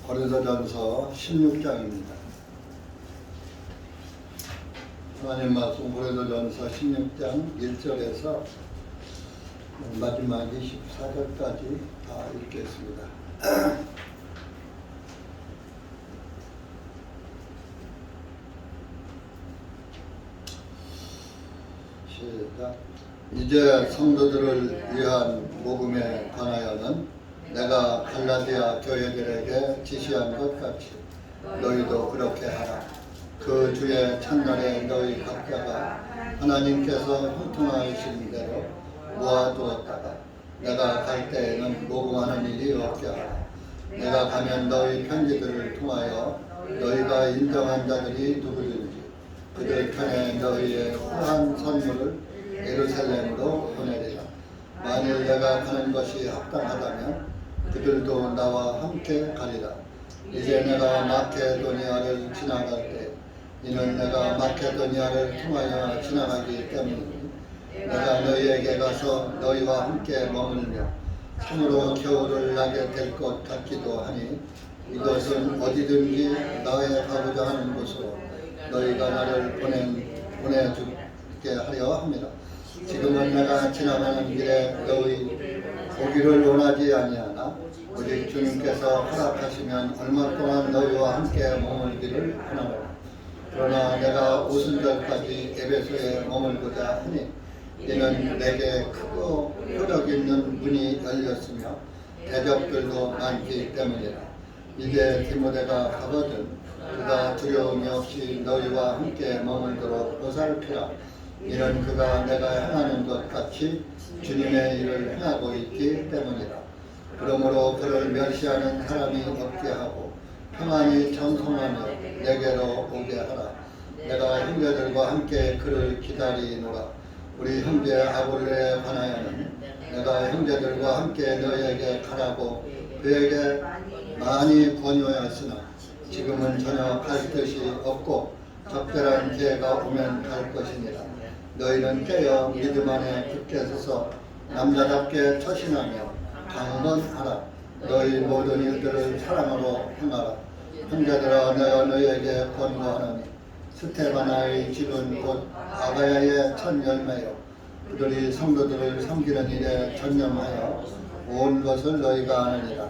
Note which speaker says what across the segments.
Speaker 1: 고린도전서 16장입니다. 하나님 말씀 고린도전서 16장 1절에서 마지막 24절까지 다 읽겠습니다. 시작. 이제 성도들을 위한 복음에 관하여는 내가 갈라디아 교회들에게 지시한 것 같이 너희도 그렇게 하라. 그 주의 첫날에 너희 각자가 하나님께서 형통하신 대로 모아두었다가 내가 갈 때에는 모금하는 일이 없게 하라. 내가 가면 너희 편지들을 통하여 너희가 인정한 자들이 누구든지 그들 편에 너희의 후한 선물을 예루살렘으로 보내리라. 만일 내가 가는 것이 합당하다면 그들도 나와 함께 가리라. 이제 내가 마케도니아를 지나갈 때 이는 내가 마케도니아를 통하여 지나가기 때문이니 내가 너희에게 가서 너희와 함께 머물며 참으로 겨울을 나게 될 것 같기도 하니 이것은 어디든지 나의 가고자 하는 곳으로 너희가 나를 보내주게 하려 합니다. 지금은 내가 지나가는 길에 너희 보기를 원하지 아니하나 오직 주님께서 허락하시면 얼마 동안 너희와 함께 머물기를 원하노라. 그러나 내가 오순절까지 에베소에 머물고자 하니 이는 내게 크고 효력 있는 문이 열렸으며 대적들도 많기 때문이라. 이제 디모데가 가거든 그가 두려움이 없이 너희와 함께 머물도록 보살피라. 이는 그가 내가 행하는 것 같이 주님의 일을 행하고 있기 때문이라. 그러므로 그를 멸시하는 사람이 없게 하고 평안히 전송하며 내게로 오게 하라. 내가 형제들과 함께 그를 기다리노라. 우리 형제 아볼레에 관하여는 내가 형제들과 함께 너희에게 가라고 그에게 많이 권유하였으나 지금은 전혀 갈 뜻이 없고 적절한 기회가 오면 갈 것이니라. 너희는 깨어 믿음 안에 굳게 서서 남자답게 처신하며 강건하라. 너희 모든 일들을 사랑으로 행하라. 형제들아 내가 너희에게 권고하노니 스테바나의 집은 곧 아가야의 첫 열매요 그들이 성도들을 섬기는 일에 전념하여 온 것을 너희가 아느니라.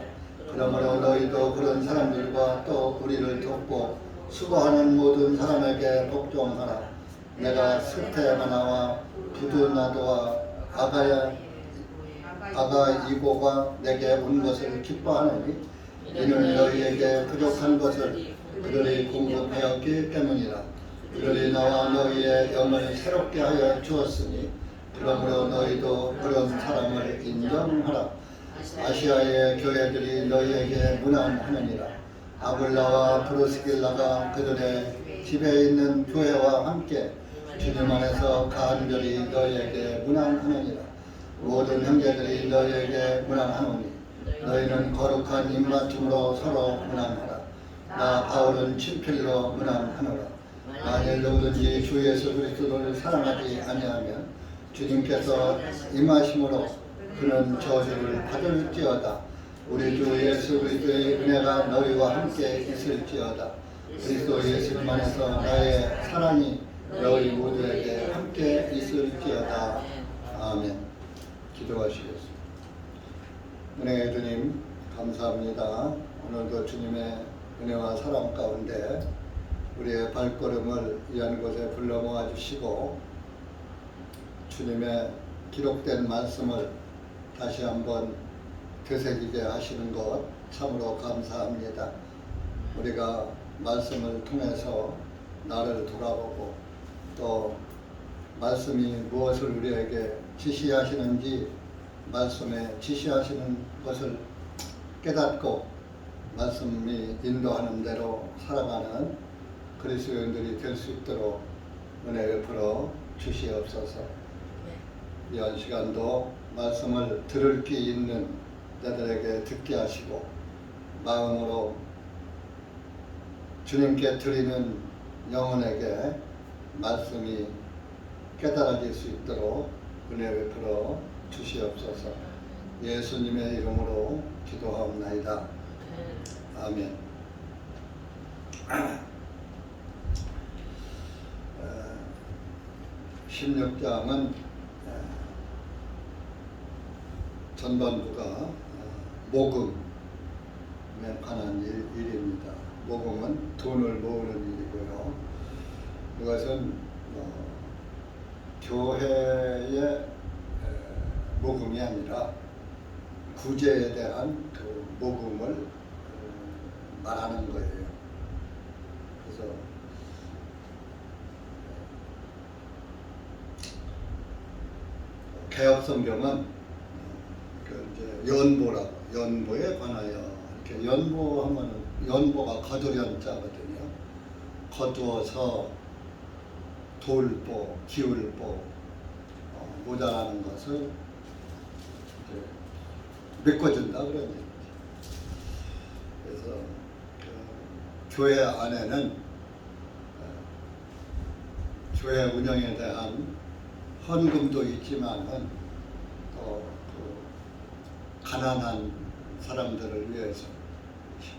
Speaker 1: 그러므로 너희도 그런 사람들과 또 우리를 돕고 수고하는 모든 사람에게 복종하라. 내가 스테바나와 부두나도와 아가이고가 내게 온 것을 기뻐하노니 이는 너희에게 부족한 것을 그들이 공급하였기 때문이라. 그들이 나와 너희의 영을 새롭게 하여 주었으니 그러므로 너희도 그런 사람을 인정하라. 아시아의 교회들이 너희에게 문안하느니라. 아굴라와 브루스길라가 그들의 집에 있는 교회와 함께 주님 안에서 간절히 너희에게 문안하느니라. 모든 형제들이 너희에게 문안하노니 너희는 거룩한 입맞춤으로 서로 문안하라. 나 바울은 친필로 문안하노라. 만일 누구든지 주 예수 그리스도를 사랑하지 아니하면 주님께서 임하심으로 그는 저주를 받을지어다. 우리 주 예수 그리스도의 은혜가 너희와 함께 있을지어다. 그리스도 예수님 안에서 나의 사랑이 너희 모두에게 함께 있을지어다. 아멘. 기도하시겠습니다. 은혜의 주님 감사합니다. 오늘도 주님의 은혜와 사랑 가운데 우리의 발걸음을 위한 곳에 불러 모아 주시고 주님의 기록된 말씀을 다시 한번 되새기게 하시는 것 참으로 감사합니다. 우리가 말씀을 통해서 나를 돌아보고 또 말씀이 무엇을 우리에게 지시하시는지 말씀에 지시하시는 것을 깨닫고 말씀이 인도하는 대로 살아가는 그리스도인들이 될 수 있도록 은혜를 풀어 주시옵소서. 이한 시간도 말씀을 들을 기 있는 자들에게 듣게 하시고 마음으로 주님께 드리는 영혼에게 말씀이 깨달아질 수 있도록 은혜를 풀어 주시옵소서. 예수님의 이름으로 기도하옵나이다. 아멘. 16장은 전반부가 모금에 관한 일입니다. 모금은 돈을 모으는 일이고요. 이것은 교회의 모금이 아니라 구제에 대한 그 모금을 말하는 거예요. 그래서 개역 성경은 이제 연보에 관하여 이렇게 연보하면은 연보가 거두련자거든요. 거두어서 돌보, 기울보, 모자라는 것을 메꿔준다 그런 얘기죠. 그래서 그 교회 안에는 교회 운영에 대한 헌금도 있지만은 또 그 가난한 사람들을 위해서,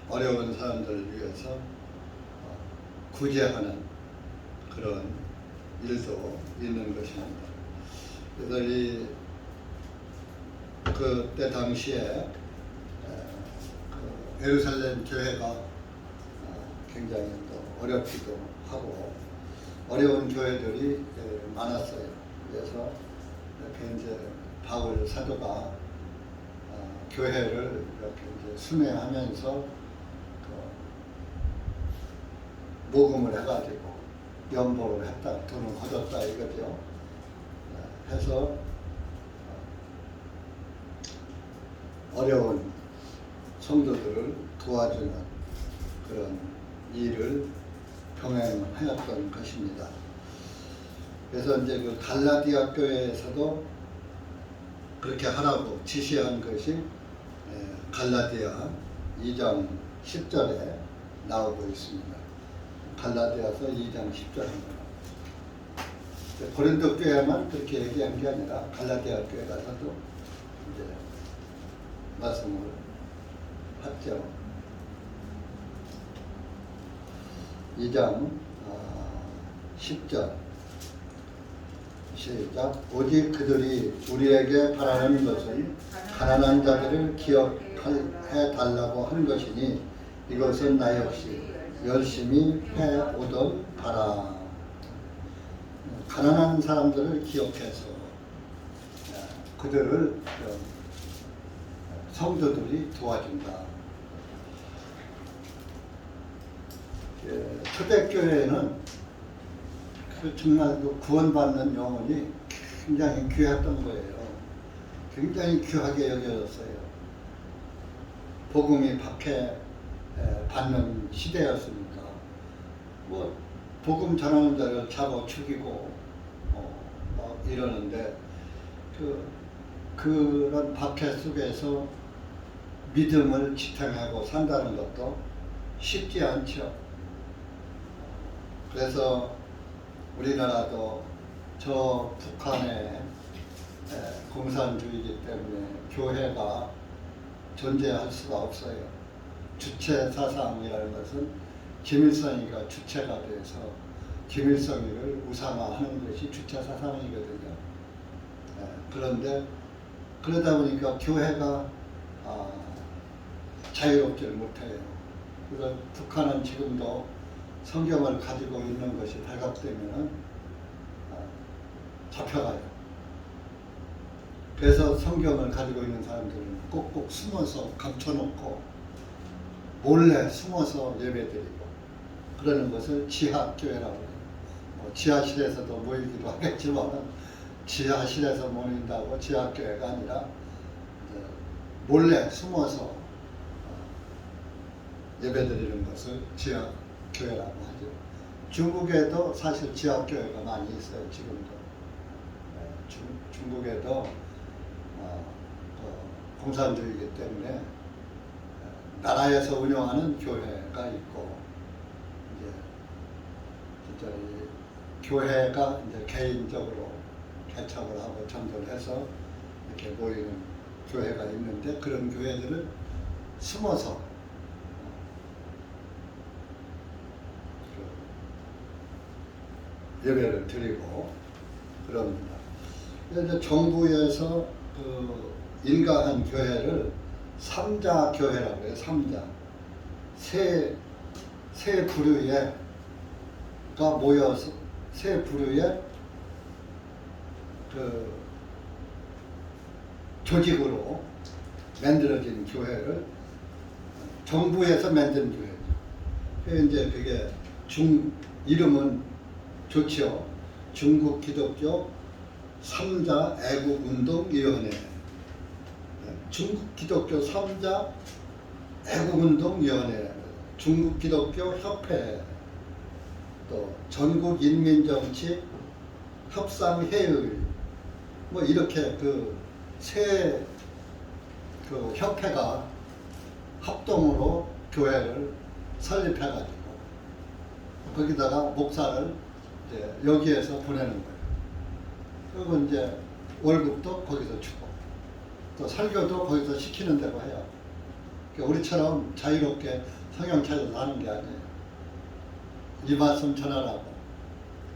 Speaker 1: 어려운 사람들을 위해서 구제하는 그런 일도 있는 것입니다. 그래서 그때 당시에 그 예루살렘 교회가 굉장히 또 어렵기도 하고 어려운 교회들이 많았어요. 그래서 이렇게 이제 바울 사도가 교회를 이렇게 이제 순회하면서 모금을 해가지고 연보를 했다, 돈을 거뒀다 이거죠. 해서 어려운 성도들을 도와주는 그런 일을 병행하였던 것입니다. 그래서 이제 그 갈라디아 교회에서도 그렇게 하라고 지시한 것이 갈라디아 2장 10절에 나오고 있습니다. 갈라디아서 2장 10절입니다. 고린도 교회만 그렇게 얘기한 게 아니라 갈라디아 교회 가서도 이제 말씀을 했죠. 2장 10절 시작. 오직 그들이 우리에게 바라는 것은 가난한 자들을 기억해 달라고 한 것이니 이것은 나 역시 열심히 해오던 바라. 가난한 사람들을 기억해서 그들을 성도들이 도와준다. 초대교회에는 정말 그 구원받는 영혼이 굉장히 귀했던 거예요. 굉장히 귀하게 여겨졌어요. 복음이 박해 받는 시대였으니까 뭐 복음 전하는 자를 잡아 죽이고 막 이러는데 그런 박해 속에서 믿음을 지탱하고 산다는 것도 쉽지 않죠. 그래서 우리나라도 저 북한의 공산주의이기 때문에 교회가 존재할 수가 없어요. 주체 사상이라는 것은 김일성이가 주체가 돼서 김일성이를 우상화하는 것이 주체 사상이거든요. 그런데 그러다 보니까 교회가 자유롭지를 못해요. 그래서 북한은 지금도 성경을 가지고 있는 것이 발각되면 잡혀가요. 그래서 성경을 가지고 있는 사람들은 꼭꼭 숨어서 감춰놓고 몰래 숨어서 예배드리고 그러는 것을 지하교회라고 해요. 지하실에서도 모이기도 하겠지만 지하실에서 모인다고 지하교회가 아니라 몰래 숨어서 예배드리는 것을 지하교회라고 하죠. 중국에도 사실 지하교회가 많이 있어요. 지금도. 중국에도 공산주의이기 때문에 나라에서 운영하는 교회가 있고 이제 진짜 이 교회가 이제 개인적으로 개척을 하고 전도해서 이렇게 모이는 교회가 있는데 그런 교회들은 숨어서 예배를 드리고 그럽니다. 이제 정부에서 그 인가한 교회를 삼자교회라고 해요. 삼자. 세 부류가 모여서 세 부류의 그 조직으로 만들어진 교회를 정부에서 만든 교회죠. 이제 그게 이름은 좋지요. 중국 기독교 삼자 애국운동위원회, 중국 기독교 삼자 애국운동위원회, 중국 기독교 협회, 또 전국 인민정치 협상회의, 뭐 이렇게 그 세 그 협회가 합동으로 교회를 설립해가지고 거기다가 목사를 이제 여기에서 보내는 거예요. 그리고 이제 월급도 거기서 주고 또 설교도 거기서 시키는 대로 해요. 그러니까 우리처럼 자유롭게 성경 찾아서 하는 게 아니에요. 이 말씀 전하라고.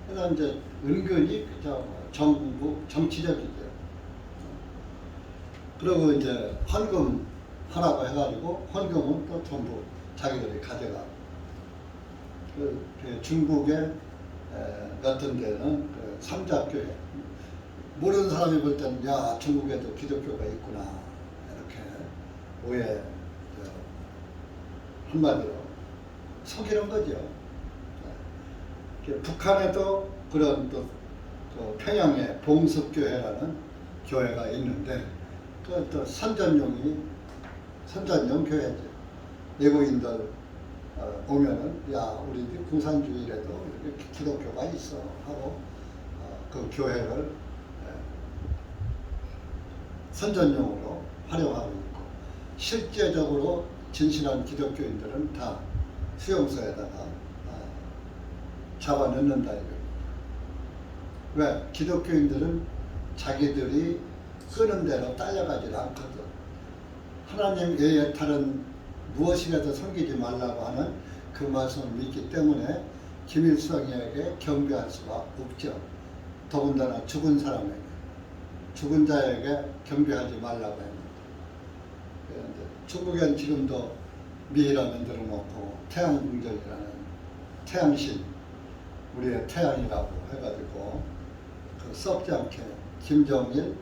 Speaker 1: 그래서 이제 은근히 정부 정치적이죠. 그리고 이제 헌금 하라고 해가지고 헌금은 또 전부 자기들이 가져가고. 그 중국의 같은 데는 그 삼자교회. 모르는 사람이 볼 때는 야 중국에도 기독교가 있구나 이렇게 오해 한마디로 속이는 거죠. 북한에도 그런 또 평양에 봉습교회라는 교회가 있는데 또 선전용 교회죠. 외국인들 오면은 야 우리 공산주의라도 이렇게 기독교가 있어 하고 그 교회를 선전용으로 활용하고 있고 실제적으로 진실한 기독교인들은 다 수용소에다가 잡아넣는다 이겁니다. 왜? 기독교인들은 자기들이 끄는 대로 딸려가지 않거든. 하나님 외에 다른 무엇이라도 섬기지 말라고 하는 그 말씀을 믿기 때문에 김일성에게 경배할 수가 없죠. 더군다나 죽은 사람에게, 죽은 자에게 경배하지 말라고 합니다. 중국엔 지금도 미이라 만들어 놓고 태양궁전이라는 태양신, 우리의 태양이라고 해가지고 그 썩지 않게 김정일,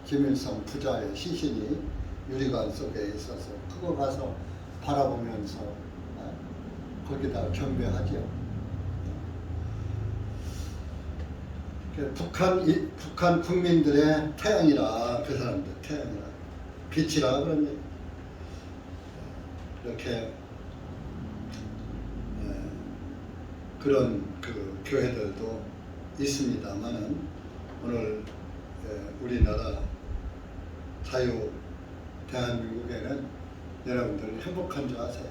Speaker 1: 김일성 부자의 시신이 유리관 속에 있어서 그거 가서 바라보면서 거기다 경배하죠. 북한 국민들의 태양이라 그 사람들 태양이라 빛이라 그런 얘기. 이렇게 그런 그 교회들도 있습니다만은 오늘 우리나라 자유 대한민국에는 여러분들 행복한 줄 아세요?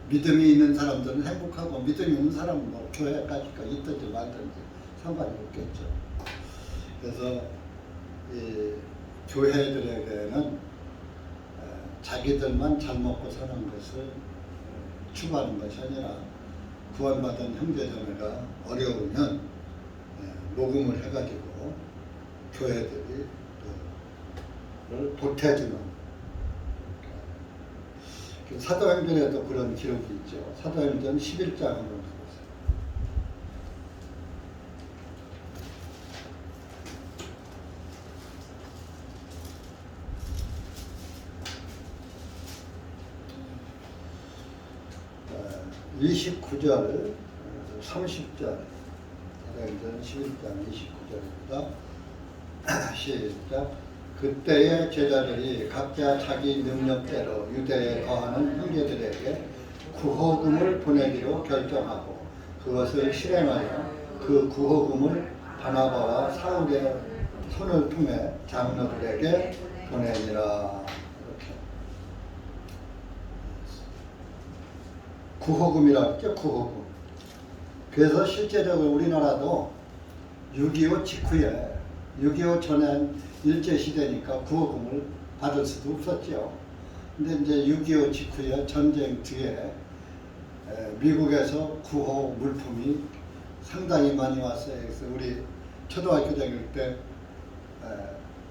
Speaker 1: 믿음이 있는 사람들은 행복하고 믿음이 없는 사람은 뭐 교회까지 있든지 말든지 상관이 없겠죠. 그래서 이 교회들에게는 자기들만 잘 먹고 사는 것을 추구하는 것이 아니라 구원받은 형제자매가 어려우면 모금을 해가지고 교회들이 보태주는 사도행전에도 그런 기록이 있죠. 사도행전 11장 한번 보세요. 어, 29절, 30절, 사도행전 11장 29절입니다. 시작. 그때의 제자들이 각자 자기 능력대로 유대에 거하는 형제들에게 구호금을 보내기로 결정하고 그것을 실행하여 그 구호금을 바나바와 사울의 손을 통해 장로들에게 보내니라. 이렇게 구호금이라고 했죠. 구호금. 그래서 실제적으로 우리나라도 6.25 직후에 6.25 전엔 일제시대니까 구호금을 받을 수도 없었죠. 근데 이제 6.25 직후에 전쟁 뒤에 미국에서 구호 물품이 상당히 많이 왔어요. 그래서 우리 초등학교 다닐 때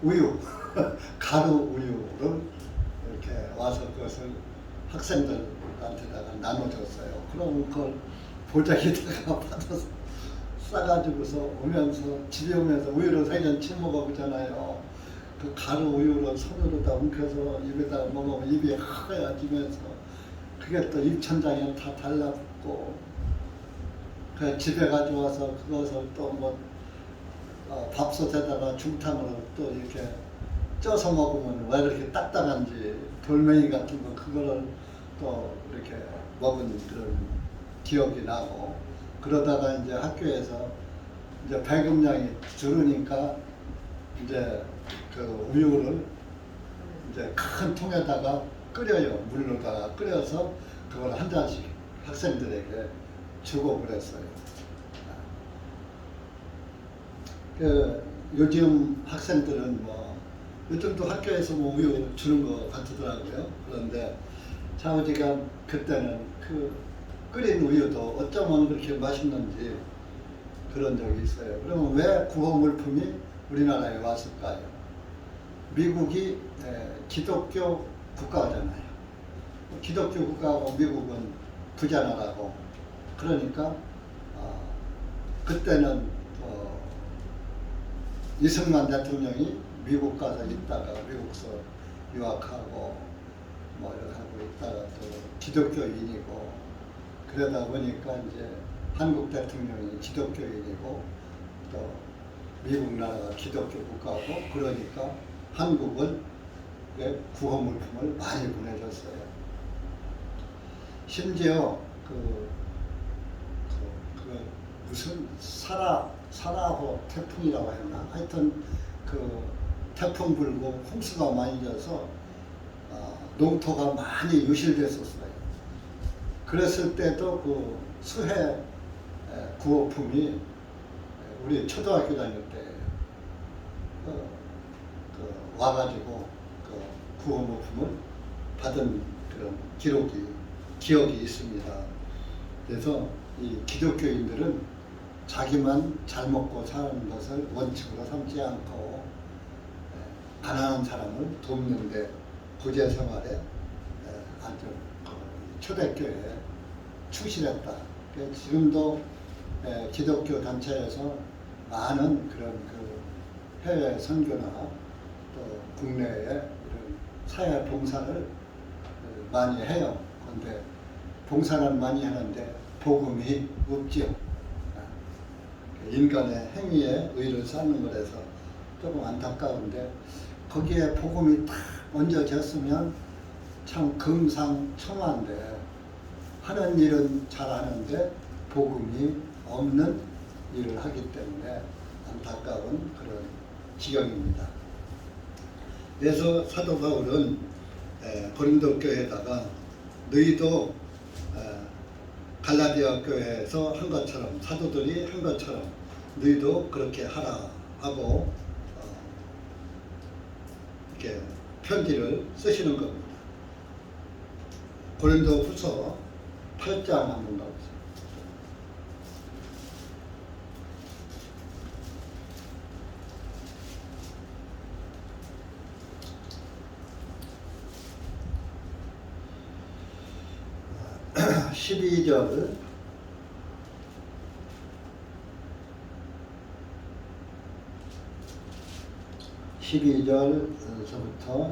Speaker 1: 우유, 가루 우유를 이렇게 와서 그것을 학생들한테다가 나눠줬어요. 그럼 그걸 보자기다가 받아서 싸가지고서 오면서 집에 오면서 우유를 3년치 먹어보잖아요. 그 가루 우유를 손으로다 웅켜서 입에다가 먹으면 입이 하얘지면서 그게 또 입천장에 다 달라붙고 그 집에 가져와서 그것을 또 뭐 밥솥에다가 중탕으로 또 이렇게 쪄서 먹으면 왜 그렇게 딱딱한지 돌멩이 같은 거 그거를 또 이렇게 먹은 그런 기억이 나고 그러다가 이제 학교에서 이제 배급량이 줄으니까 이제 그 우유를 이제 큰 통에다가 끓여요. 물로다가 끓여서 그걸 한 잔씩 학생들에게 주고 그랬어요. 그 요즘 학생들은 뭐 요즘도 학교에서 뭐 우유 주는 것 같더라고요. 그런데 아버지가 그때는 그 끓인 우유도 어쩌면 그렇게 맛있는지 그런 적이 있어요. 그러면 왜 구호 물품이 우리나라에 왔을까요? 미국이 기독교 국가잖아요. 기독교 국가하고 미국은 부자나라고 그러니까 그때는 이승만 대통령이 미국 가서 있다가 미국서 유학하고 뭐 이렇게 하고 있다가 또 기독교인이고 그러다 보니까 이제 한국 대통령이 기독교인이고 또 미국 나라가 기독교 국가고 그러니까 한국은 구호 물품을 많이 보내줬어요. 심지어 그 무슨 사라호 태풍이라고 했나? 하여튼 그 태풍 불고 홍수가 많이 져서 농토가 많이 유실됐었어요. 그랬을 때도 그 수해 구호품이 우리 초등학교 다닐 때 와가지고 그 구호물품을 받은 그런 기억이 있습니다. 그래서 이 기독교인들은 자기만 잘 먹고 사는 것을 원칙으로 삼지 않고 가난한 사람을 돕는데 구제 생활에 아주 초대교회에 충실했다. 지금도 기독교 단체에서 많은 그런 그 해외 선교나 또 국내에 이런 사회 봉사를 많이 해요. 그런데 봉사는 많이 하는데 복음이 없지요. 인간의 행위에 의를 쌓는 거라서 조금 안타까운데 거기에 복음이 딱 얹어졌으면 참 금상첨화인데 하는 일은 잘하는데 복음이 없는 일을 하기 때문에 안타까운 그런 지경입니다. 그래서 사도 바울은 고린도 교회에다가 너희도 갈라디아 교회에서 한 것처럼 사도들이 한 것처럼 너희도 그렇게 하라 하고 이렇게 편지를 쓰시는 겁니다. 고린도 후서 8장 한번 가보세요. 아, 12절 12절서부터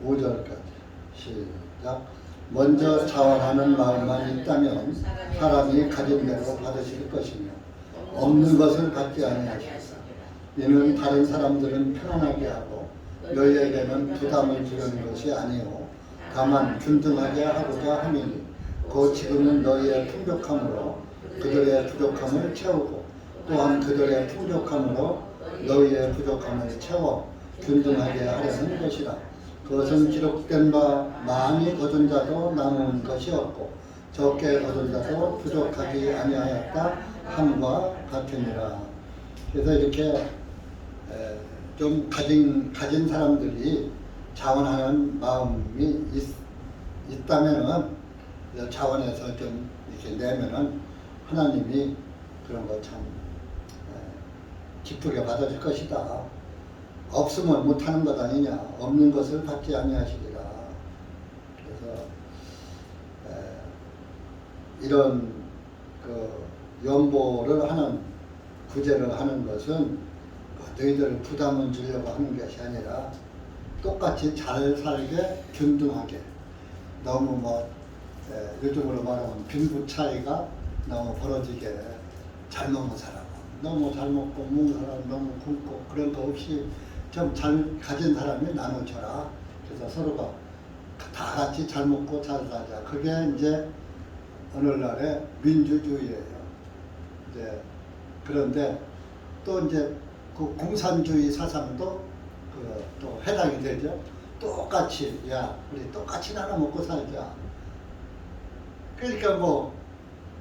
Speaker 1: 15절까지 시작. 먼저 자원하는 마음만 있다면 사람이 가진 대로 받으실 것이며 없는 것을 받지 아니하시리라. 이는 다른 사람들은 편안하게 하고 너희에게는 부담을 주려는 것이 아니요 다만 균등하게 하고자 함이니 곧 지금은 너희의 풍족함으로 그들의 부족함을 채우고 또한 그들의 풍족함으로 너희의 부족함을 채워 균등하게 하려는 것이라. 그것은 기록된 바 많이 거둔 자도 남은 것이 없고 적게 거둔 자도 부족하지 아니하였다 함과 같으니라. 그래서 이렇게 좀 가진 사람들이 자원하는 마음이 있다면은 자원해서 좀 이렇게 내면은 하나님이 그런 거 참 기쁘게 받아줄 것이다. 없으면 못하는 것 아니냐. 없는 것을 받지 아니하시리라. 그래서 이런 그 연보를 하는 구제를 하는 것은 너희들 부담을 주려고 하는 것이 아니라 똑같이 잘 살게 균등하게 너무 요즘으로 말하면 빈부 차이가 너무 벌어지게 잘 먹는 사람 너무 잘 먹고 먹는 사람 너무 굶고 그런 거 없이 좀 잘 가진 사람이 나눠줘라. 그래서 서로가 다 같이 잘 먹고 잘 살자. 그게 이제 오늘날의 민주주의예요. 이제 그런데 또 이제 그 공산주의 사상도 또 해당이 되죠. 똑같이 우리 똑같이 나눠 먹고 살자. 그러니까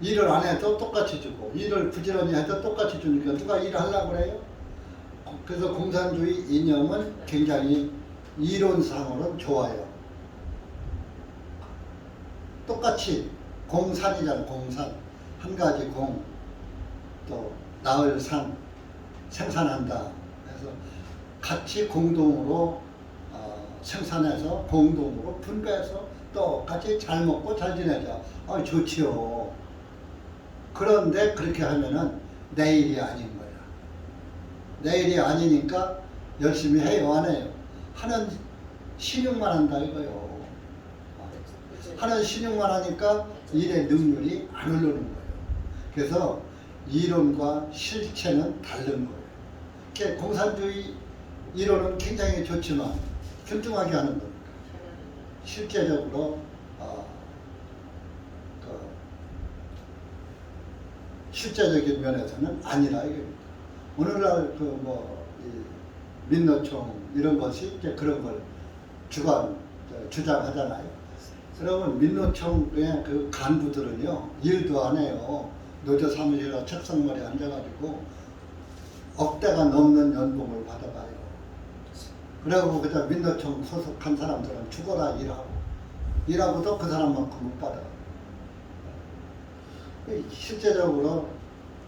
Speaker 1: 일을 안 해도 똑같이 주고 일을 부지런히 해도 똑같이 주니까 누가 일을 하려고 그래요? 그래서 공산주의 이념은 굉장히 이론상으로는 좋아요. 똑같이 공산이잖아요. 공산. 한 가지 공, 또 나을 산, 생산한다. 그래서 같이 공동으로 생산해서 공동으로 분배해서 똑같이 잘 먹고 잘 지내자. 좋지요. 그런데 그렇게 하면은 내일이 아닌 거야. 내일이 아니니까 열심히 해요, 안 해요? 하는 신용만 한다 이거요. 하는 신용만 하니까 일의 능률이 안 오르는 거예요. 그래서 이론과 실체는 다른 거예요. 공산주의 이론은 굉장히 좋지만 균등하게 하는 겁니다. 실제적으로 실제적인 면에서는 아니라 이겁니다. 오늘날 민노총 이런 것이 이제 그런 걸 주장하잖아요. 그러면 민노총의 그 간부들은요 일도 안 해요. 노조 사무실에 책상머리에 앉아가지고 억대가 넘는 연봉을 받아가요. 그리고 그저 민노총 소속한 사람들은 죽어라 일하고도 그 사람만큼 못 받아. 실제적으로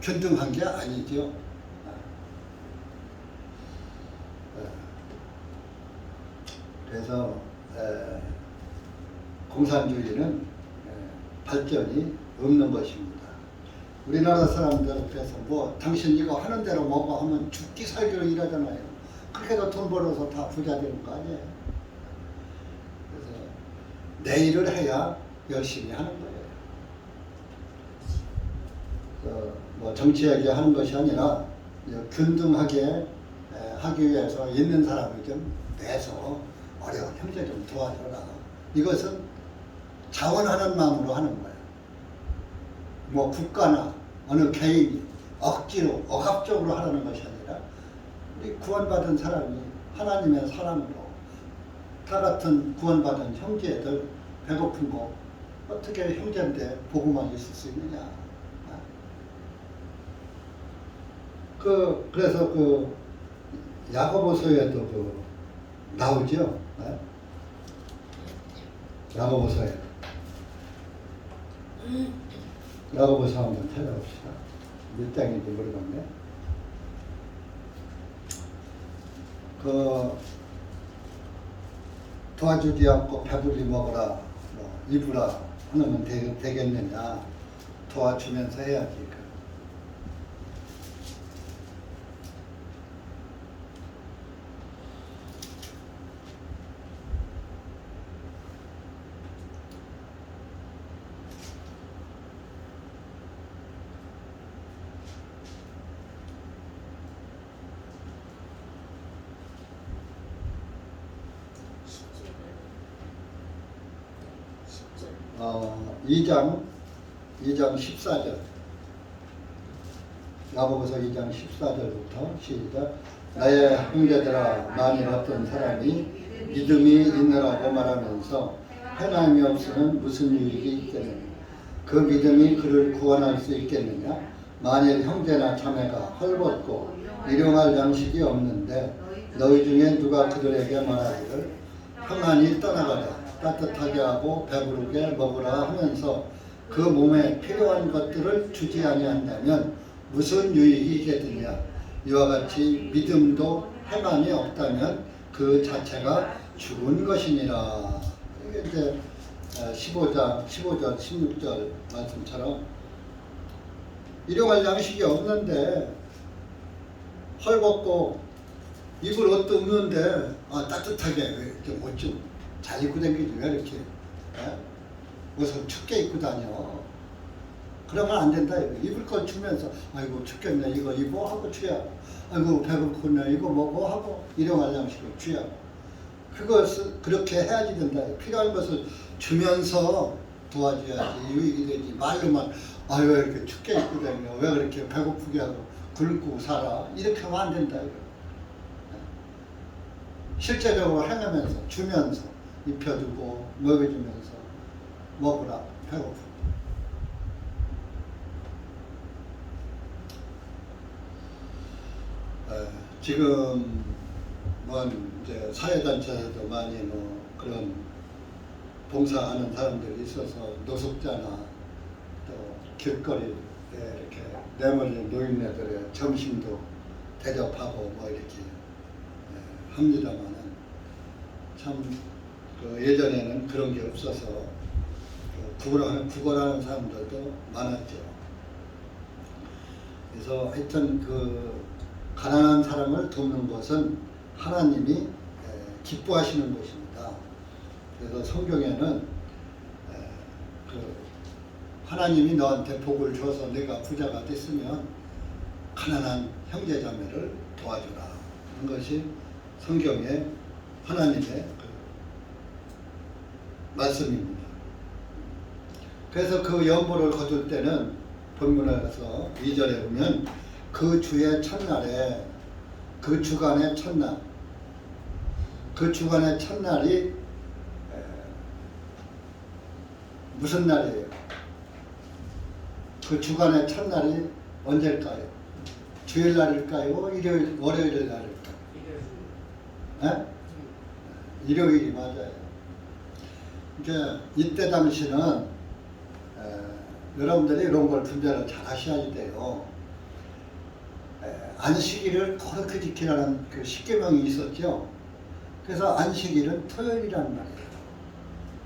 Speaker 1: 균등한 게 아니죠. 그래서 공산주의는 발전이 없는 것입니다. 우리나라 사람들 그래서 당신 이거 하는 대로 먹어 하면 죽기 살기로 일하잖아요. 그렇게 해서 돈 벌어서 다 부자 되는 거 아니에요. 그래서 내일을 해야 열심히 하는 거예요. 정치 얘기하는 것이 아니라 균등하게 하기 위해서 있는 사람을 좀 내서 어려운 형제 좀 도와줘라. 이것은 자원하는 마음으로 하는 거예요. 국가나 어느 개인이 억지로 억압적으로 하라는 것이 아니라 우리 구원받은 사람이 하나님의 사람으로 다 같은 구원받은 형제들 배고픈 거 어떻게 형제인데 복음만 있을 수 있느냐. 그래서 야고보서에도 나오죠. 야고보서에. 야고보서 한번 찾아봅시다. 몇 장인지 모르겠네. 도와주지 않고 배불리 먹어라, 입으라 하면 되겠느냐. 도와주면서 해야지. 어, 2장 14절. 야고보서 2장 14절부터 시작. 나의 형제들아, 만일 어떤 사람이 믿음이 있느라고 말하면서 행함이 없으면 무슨 유익이 있겠느냐. 그 믿음이 그를 구원할 수 있겠느냐. 만일 형제나 자매가 헐벗고 일용할 양식이 없는데 너희 중에 누가 그들에게 말하기를 평안히 떠나가라, 따뜻하게 하고 배부르게 먹으라 하면서 그 몸에 필요한 것들을 주지 아니한다면 무슨 유익이 있겠느냐. 이와 같이 믿음도 행함이 없다면 그 자체가 죽은 것이니라. 이게 이제 15절, 16절 말씀처럼 일용할 양식이 없는데 헐벗고 입을 옷도 없는데 따뜻하게 왜 이렇게 옷 좀 잘 입고 다니지 왜 이렇게 옷을 춥게 입고 다녀. 그러면 안 된다. 입을 것 주면서 아이고 춥겠네 이거 입어 하고 주야. 아이고 배고프네 이거 먹어 하고 일용할 양식을 주야. 그것을 그렇게 해야지 된다. 필요한 것을 주면서 도와줘야지 유익이 되지. 말로만 아유 왜 이렇게 춥게 입고 다녀 왜 그렇게 배고프게 하고 굶고 살아 이렇게 하면 안 된다. 실제적으로 행하면서 주면서 입혀주고 먹여주면서 먹으라 배고프. 지금은 이제 사회단체에도 많이 그런 봉사하는 사람들이 있어서 노숙자나 또 길거리에 이렇게 내몰린 노인네들의 점심도 대접하고 뭐 이렇게 합니다만은 참 예전에는 그런 게 없어서 구걸하는 사람들도 많았죠. 그래서 하여튼 가난한 사람을 돕는 것은 하나님이 기뻐하시는 것입니다. 그래서 성경에는 하나님이 너한테 복을 줘서 내가 부자가 됐으면 가난한 형제자매를 도와주라 하는 것이 성경의 하나님의 말씀입니다. 그래서 그 연보를 거둘 때는 본문에서 2절에 보면 그 주의 첫날에 그 주간의 첫날 그 주간의 첫날이 무슨 날이에요? 그 주간의 첫날이 언제일까요? 주일날일까요? 일요일, 월요일 날일까요? 네? 일요일이 맞아요. 이제 이때 당시는 여러분들이 이런 걸 분별을 잘 하셔야 돼요. 안식일을 거룩히 지키라는 그 십계명이 있었죠. 그래서 안식일은 토요일이란 말이에요.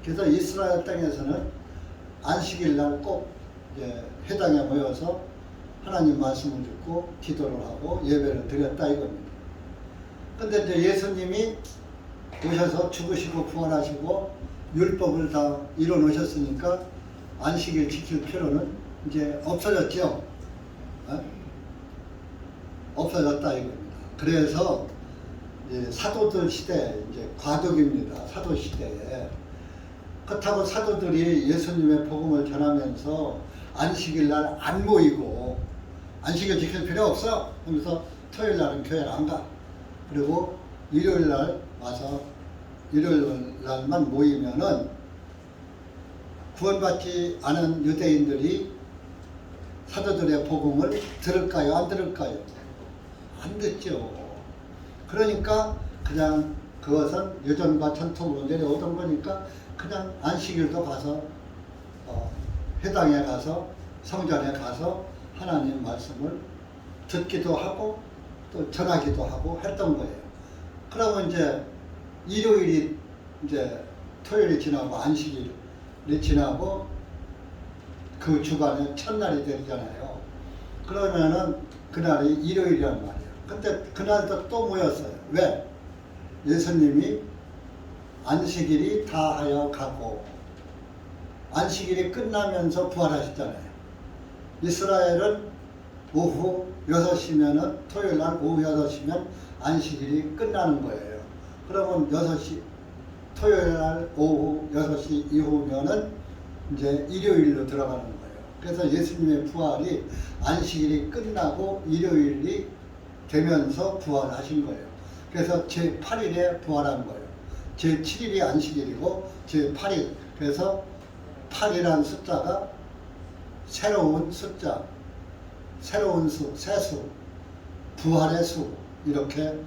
Speaker 1: 그래서 이스라엘 땅에서는 안식일 날 꼭 회당에 모여서 하나님 말씀을 듣고 기도를 하고 예배를 드렸다 이겁니다. 근데 이제 예수님이 오셔서 죽으시고 부활하시고 율법을 다 이뤄 놓으셨으니까 안식일 지킬 필요는 이제 없어졌죠. 없어졌다 이겁니다. 그래서 사도들 시대 이제 과도기입니다. 사도 시대에 그렇다고 사도들이 예수님의 복음을 전하면서 안식일 날 안 모이고 안식일 지킬 필요 없어 하면서 토요일 날은 교회를 안 가. 그리고 일요일 날 와서 일요일 날만 모이면은 구원받지 않은 유대인들이 사도들의 복음을 들을까요? 안 들을까요? 안 듣죠. 그러니까 그냥 그것은 유전과 전통으로 내려오던 거니까 그냥 안식일도 가서 회당에 가서 성전에 가서 하나님 말씀을 듣기도 하고 또 전하기도 하고 했던 거예요. 그러면 이제 일요일이 이제 토요일이 지나고 안식일이 지나고 그 주간의 첫날이 되잖아요. 그러면은 그날이 일요일이란 말이에요. 근데 그날도 또 모였어요. 왜? 예수님이 안식일이 다하여 가고 안식일이 끝나면서 부활하셨잖아요. 이스라엘은 오후 6시면은 토요일 날 오후 6시면 안식일이 끝나는 거예요. 그러면 6시 토요일 날 오후 6시 이후면은 이제 일요일로 들어가는 거예요. 그래서 예수님의 부활이 안식일이 끝나고 일요일이 되면서 부활하신 거예요. 그래서 제8일에 부활한 거예요. 제7일이 안식일이고 제8일. 그래서 8이라는 숫자가 새로운 숫자, 새로운 수, 새수, 부활의 수 이렇게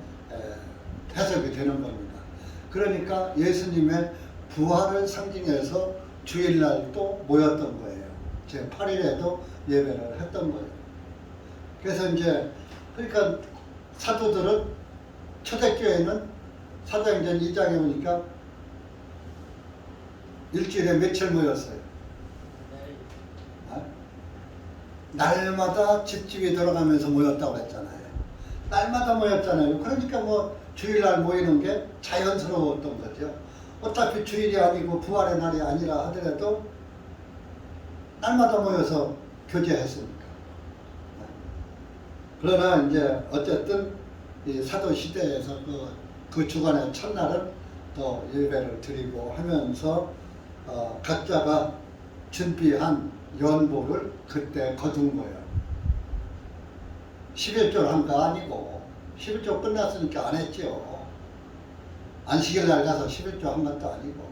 Speaker 1: 해석이 되는 겁니다. 그러니까 예수님의 부활을 상징해서 주일날 또 모였던 거예요. 제 8일에도 예배를 했던 거예요. 그래서 이제 그러니까 사도들은 초대교회는 사도행전 2장에 보니까 일주일에 며칠 모였어요. 날마다 집집이 돌아가면서 모였다고 했잖아요. 날마다 모였잖아요. 그러니까 뭐 주일날 모이는 게 자연스러웠던 거죠. 어차피 주일이 아니고 부활의 날이 아니라 하더라도 날마다 모여서 교제했으니까. 그러나 이제 어쨌든 이 사도 시대에서 그 주간의 첫날은 또 예배를 드리고 하면서 각자가 준비한 연보를 그때 거둔 거예요. 11조를 한 거 아니고 11조 끝났으니까 안 했죠. 안식일 날 가서 11조 한 것도 아니고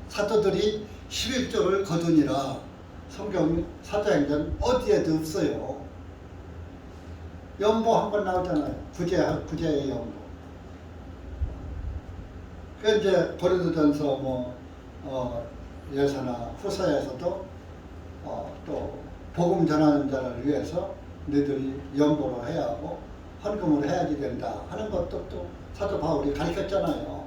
Speaker 1: 사도들이 11조를 거두니라 성경 사도행전 어디에도 없어요. 연보 한 번 나오잖아요. 구제의 연보. 그 이제 고린도전서 예서나 후서에서도 또 복음 전하는 자를 위해서 너희들이 연보로 해야 하고 헌금으로 해야지 된다 하는 것도 또 사도 바울이 가르쳤잖아요.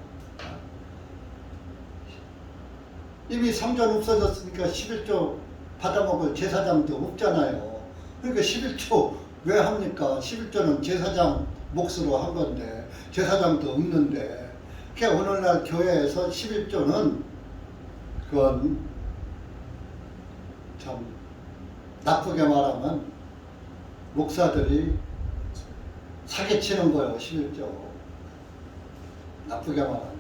Speaker 1: 이미 성전 없어졌으니까 11조 받아먹을 제사장도 없잖아요. 그러니까 11조 왜 합니까? 11조는 제사장 몫으로 한 건데 제사장도 없는데 그러니까 오늘날 교회에서 11조는 그건 참 나쁘게 말하면 목사들이 사기치는 거예요. 11조 나쁘게 말하면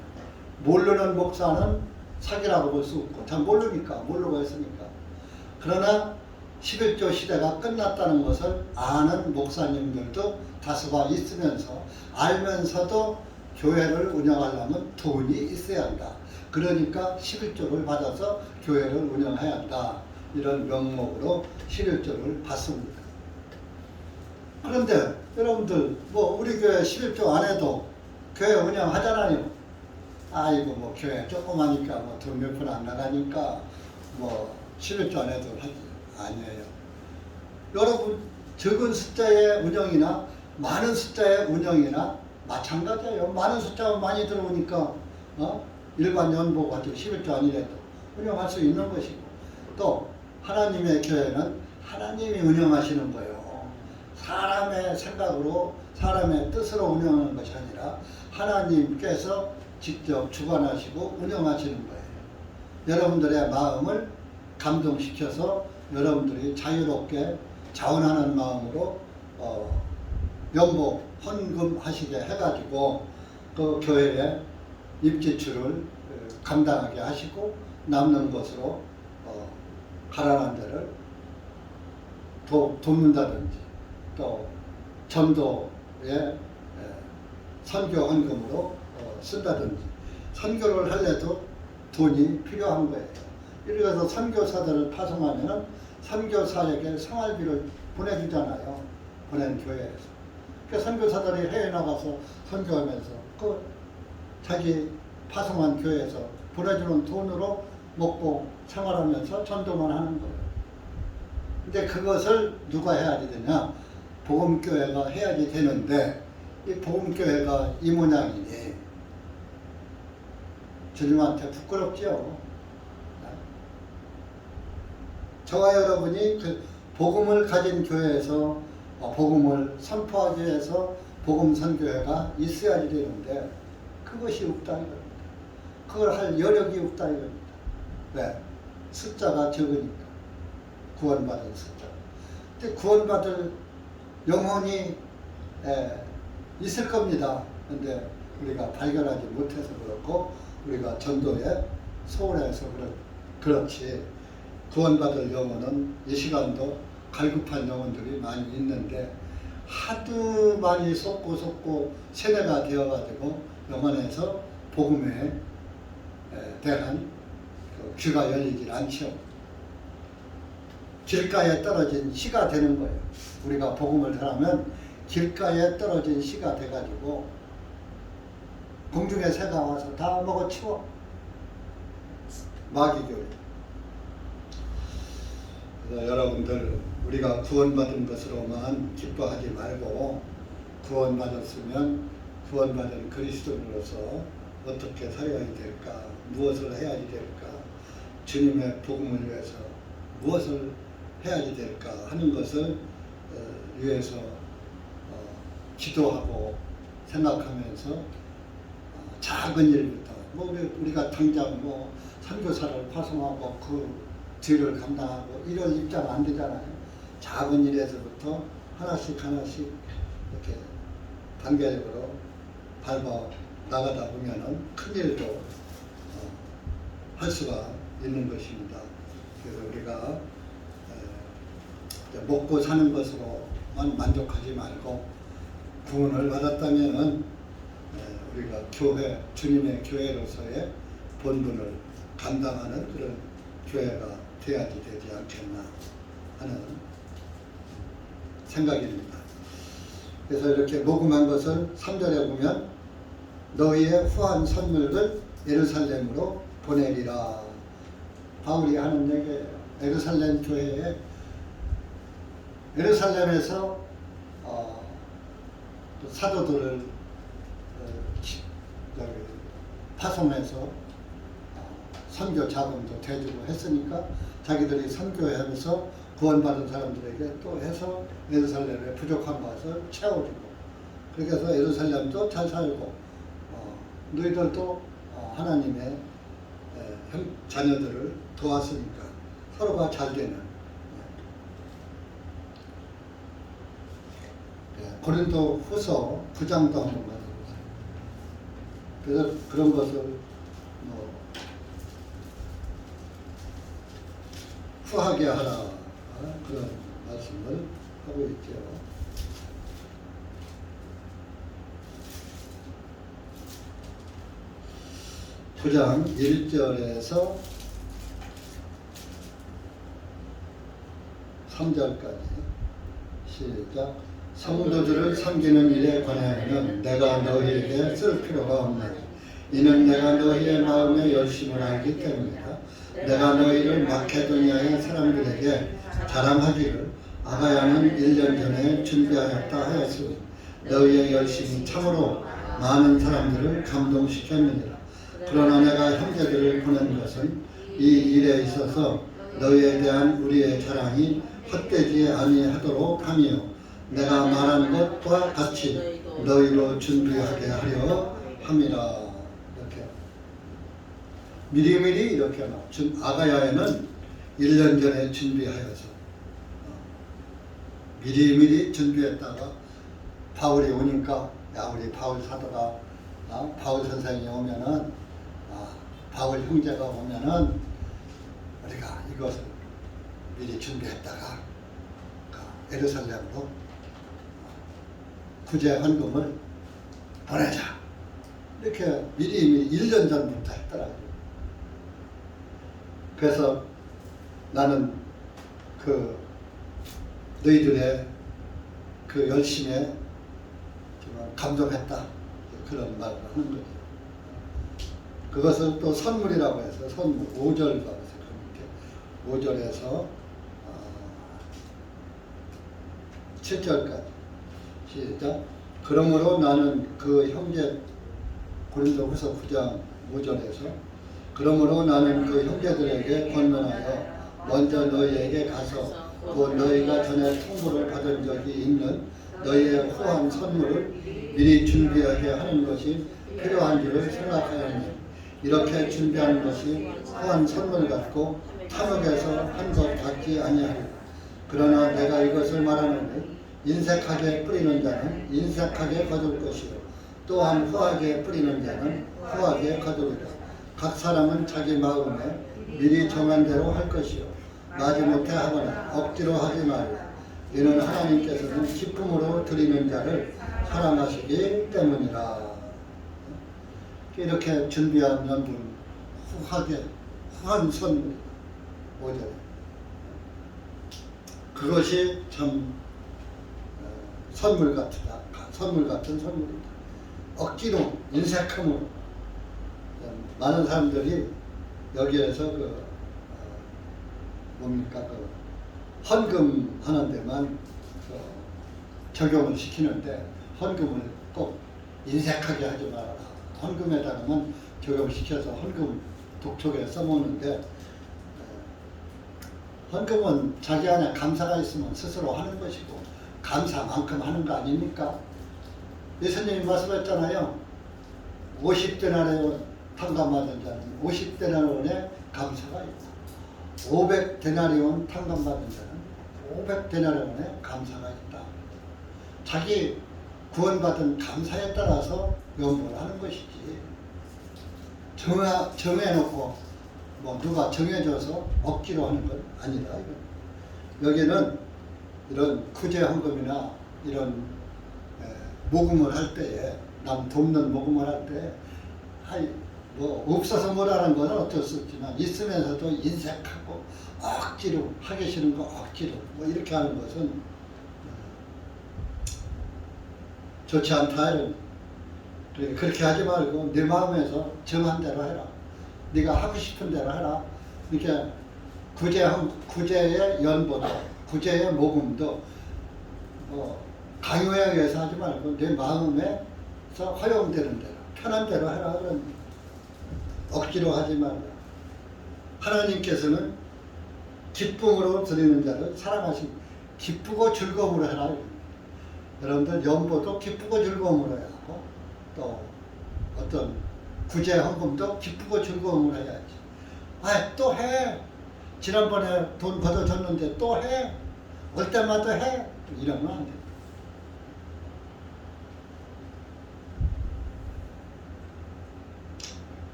Speaker 1: 모르는 목사는 사기라고 볼 수 없고 잘 모르니까 모르고 했으니까. 그러나 11조 시대가 끝났다는 것을 아는 목사님들도 다수가 있으면서 알면서도 교회를 운영하려면 돈이 있어야 한다. 그러니까 11조를 받아서 교회를 운영해야 한다. 이런 명목으로 11조를 받습니다. 그런데 여러분들 우리 교회 11조 안 해도 교회 운영하잖아요. 아이고 교회 조그마니까 돈 몇 푼 안 나가니까 11조 안 해도 하지. 아니에요. 여러분 적은 숫자의 운영이나 많은 숫자의 운영이나 마찬가지예요. 많은 숫자가 많이 들어오니까 일반 연보 가지고 11조 아니래도 운영할 수 있는 것이고 또 하나님의 교회는 하나님이 운영하시는 거예요. 사람의 생각으로 사람의 뜻으로 운영하는 것이 아니라 하나님께서 직접 주관하시고 운영하시는 거예요. 여러분들의 마음을 감동시켜서 여러분들이 자유롭게 자원하는 마음으로 연보 헌금하시게 해가지고 그 교회의 입지출을 감당하게 하시고 남는 것으로 가난한 데를 돕는다든지 또 전도에 선교 헌금으로 쓴다든지 선교를 하려도 돈이 필요한 거예요. 이래서 선교사들을 파송하면 선교사에게 생활비를 보내주잖아요. 보낸 교회에서. 그러니까 선교사들이 해외 나가서 선교하면서 그 자기 파송한 교회에서 보내주는 돈으로 먹고 생활하면서 전도만 하는 거예요. 근데 그것을 누가 해야 되냐? 복음교회가 해야지 되는데 이 복음교회가 이 모양이니 주님한테 부끄럽지요. 저와 여러분이 그 복음을 가진 교회에서 복음을 선포하기 위해서 복음 선교회가 있어야지 되는데 그것이 없다 이겁니다. 그걸 할 여력이 없다 이겁니다. 왜? 숫자가 적으니까. 구원받은 숫자. 근데 구원받을 영혼이 있을 겁니다. 근데 우리가 발견하지 못해서 그렇고 우리가 전도에 소홀해서 그렇지. 구원받을 영혼은 이 시간도 갈급한 영혼들이 많이 있는데 하도 많이 속고 세뇌가 되어가지고 영혼에서 복음에 대한 귀가 열리질 않죠. 길가에 떨어진 씨가 되는 거예요. 우리가 복음을 전하면 길가에 떨어진 씨가 돼가지고 공중의 새가 와서 다 먹어치워. 마귀교회. 그래서 여러분들 우리가 구원받은 것으로만 기뻐하지 말고 구원받았으면 구원받은 그리스도인으로서 어떻게 살아야 될까, 무엇을 해야지 될까, 주님의 복음을 위해서 무엇을 해야지 될까 하는 것을 위해서 기도하고 생각하면서 작은 일부터 우리가 당장 선교사를 파송하고 그 뒤를 감당하고 이런 입장 안 되잖아요. 작은 일에서부터 하나씩 이렇게 단계적으로 밟아 나가다 보면은 큰 일도 할 수가 있는 것입니다. 그래서 우리가 먹고 사는 것으로만 만족하지 말고 구원을 받았다면은 우리가 교회, 주님의 교회로서의 본분을 감당하는 그런 교회가 되어야지 되지 않겠나 하는 생각입니다. 그래서 이렇게 녹음한 것을 3절에 보면 너희의 후한 선물을 예루살렘으로 보내리라. 바울이 하는 얘기예요. 예루살렘 교회에 예루살렘에서 사도들을 파송해서 선교 자금도 대주고 했으니까 자기들이 선교하면서 구원받은 사람들에게 또 해서 예루살렘에 부족한 것을 채워주고, 그렇게 해서 예루살렘도 잘 살고 너희들도 하나님의 자녀들을 도왔으니까 서로가 잘 되는 고린도 후서 9장도 한번 말해보세요. 그래서 그런 것을 후하게 하라 그런 말씀을 하고 있죠. 구장 1절에서 3절까지 시작. 성도들을 섬기는 일에 관하여는 내가 너희에게 쓸 필요가 없나니 이는 내가 너희의 마음의 열심을 알기 때문이다. 내가 너희를 마케도니아의 사람들에게 자랑하기를 아가야는 1년 전에 준비하였다 하였으니 너희의 열심이 참으로 많은 사람들을 감동시켰느니라. 그러나 내가 형제들을 보낸 것은 이 일에 있어서 너희에 대한 우리의 자랑이 헛되지 아니하도록 함이요 내가 말한 것과 같이 너희로 준비하게 하려 함이라. 이렇게 미리미리 이렇게 아가야에는 1년 전에 준비하여서 미리미리 준비했다가 바울이 오니까 우리 바울 사도가 바울 선생이 오면은 바울 형제가 오면은 우리가 이것을 미리 준비했다가 예루살렘으로 구제 헌금을 보내자. 이렇게 미리 1년 전부터 했더라고요. 그래서 나는 너희들의 그 열심에 정말 감동했다. 그런 말을 하는 거죠. 그것을 또 선물이라고 해서 선물 5절 가서 5절에서 7절까지 시작. 그러므로 나는 그 형제 고린도후서 9장 5절에서 그러므로 나는 그 형제들에게 권면하여 먼저 너희에게 가서 곧 너희가 전에 통보를 받은 적이 있는 너희의 후한 선물을 미리 준비하게 하는 것이 필요한 줄을 생각하였네. 이렇게 준비하는 것이 후한 선물 같고 탐욕에서 한 것 같지 아니하리라. 그러나 내가 이것을 말하노니 인색하게 뿌리는 자는 인색하게 거둘 것이요 또한 후하게 뿌리는 자는 후하게 거두리라. 각 사람은 자기 마음에 미리 정한 대로 할 것이요 마지못해 하거나 억지로 하지 말라. 이는 하나님께서는 기쁨으로 드리는 자를 사랑하시기 때문이라. 이렇게 준비한 연분 후한 선물 5절. 그것이 참 선물 같은 선물이다. 억지로 인색함으로 많은 사람들이 여기에서 헌금 하는 데만 적용을 시키는데 헌금을 꼭 인색하게 하지 말아라. 헌금에다가만 적용시켜서 헌금 독촉에 써먹는데 헌금은 자기 안에 감사가 있으면 스스로 하는 것이고 감사만큼 하는 거 아닙니까? 예수님이 말씀했잖아요. 50데나리온 탕감받은 자는 50데나리온에 감사가 있다. 500데나리온 탕감받은 자는 500데나리온에 감사가 있다. 자기 구원받은 감사에 따라서 연보를 하는 것이지. 정해놓고 뭐 누가 정해줘서 억지로 하는 건 아니다. 여기는 이런 구제 헌금이나 이런 모금을 할 때에 남 돕는 모금을 할 때 뭐 없어서 뭐라는 건 어쩔 수 없지만 있으면서도 인색하고 억지로 하기 싫은 거 억지로 뭐 이렇게 하는 것은 좋지 않다. 그렇게 하지 말고 내 마음에서 정한 대로 해라. 네가 하고 싶은 대로 해라. 이렇게 구제의 연보도 구제의 모금도 강요에 의해서 하지 말고 내 마음에서 허용되는 대로 편한 대로 해라. 그런 억지로 하지 말라. 하나님께서는 기쁨으로 드리는 자를 사랑하시고 기쁘고 즐거움으로 해라. 여러분들 연보도 기쁘고 즐거움으로 해야 하고 또 어떤 구제 헌금도 기쁘고 즐거움으로 해야지. 또 해. 지난번에 돈 걷어줬는데 또 해. 올 때마다 해. 이러면 안 돼.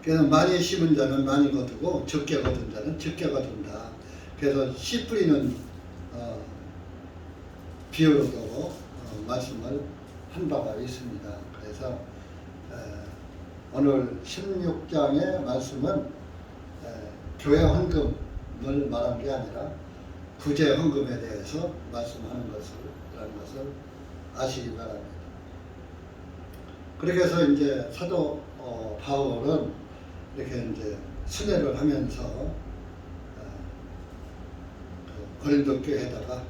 Speaker 1: 그래서 많이 심은 자는 많이 거두고 적게 거둔 자는 적게 거둔다. 그래서 씨 뿌리는 비유로도 말씀을 한 바가 있습니다. 그래서 오늘 16장의 말씀은 교회 헌금을 말한 게 아니라 구제 헌금에 대해서 말씀하는 라는 것을 아시기 바랍니다. 그렇게 해서 이제 사도 바울은 이렇게 이제 순회를 하면서 고린도 교회에다가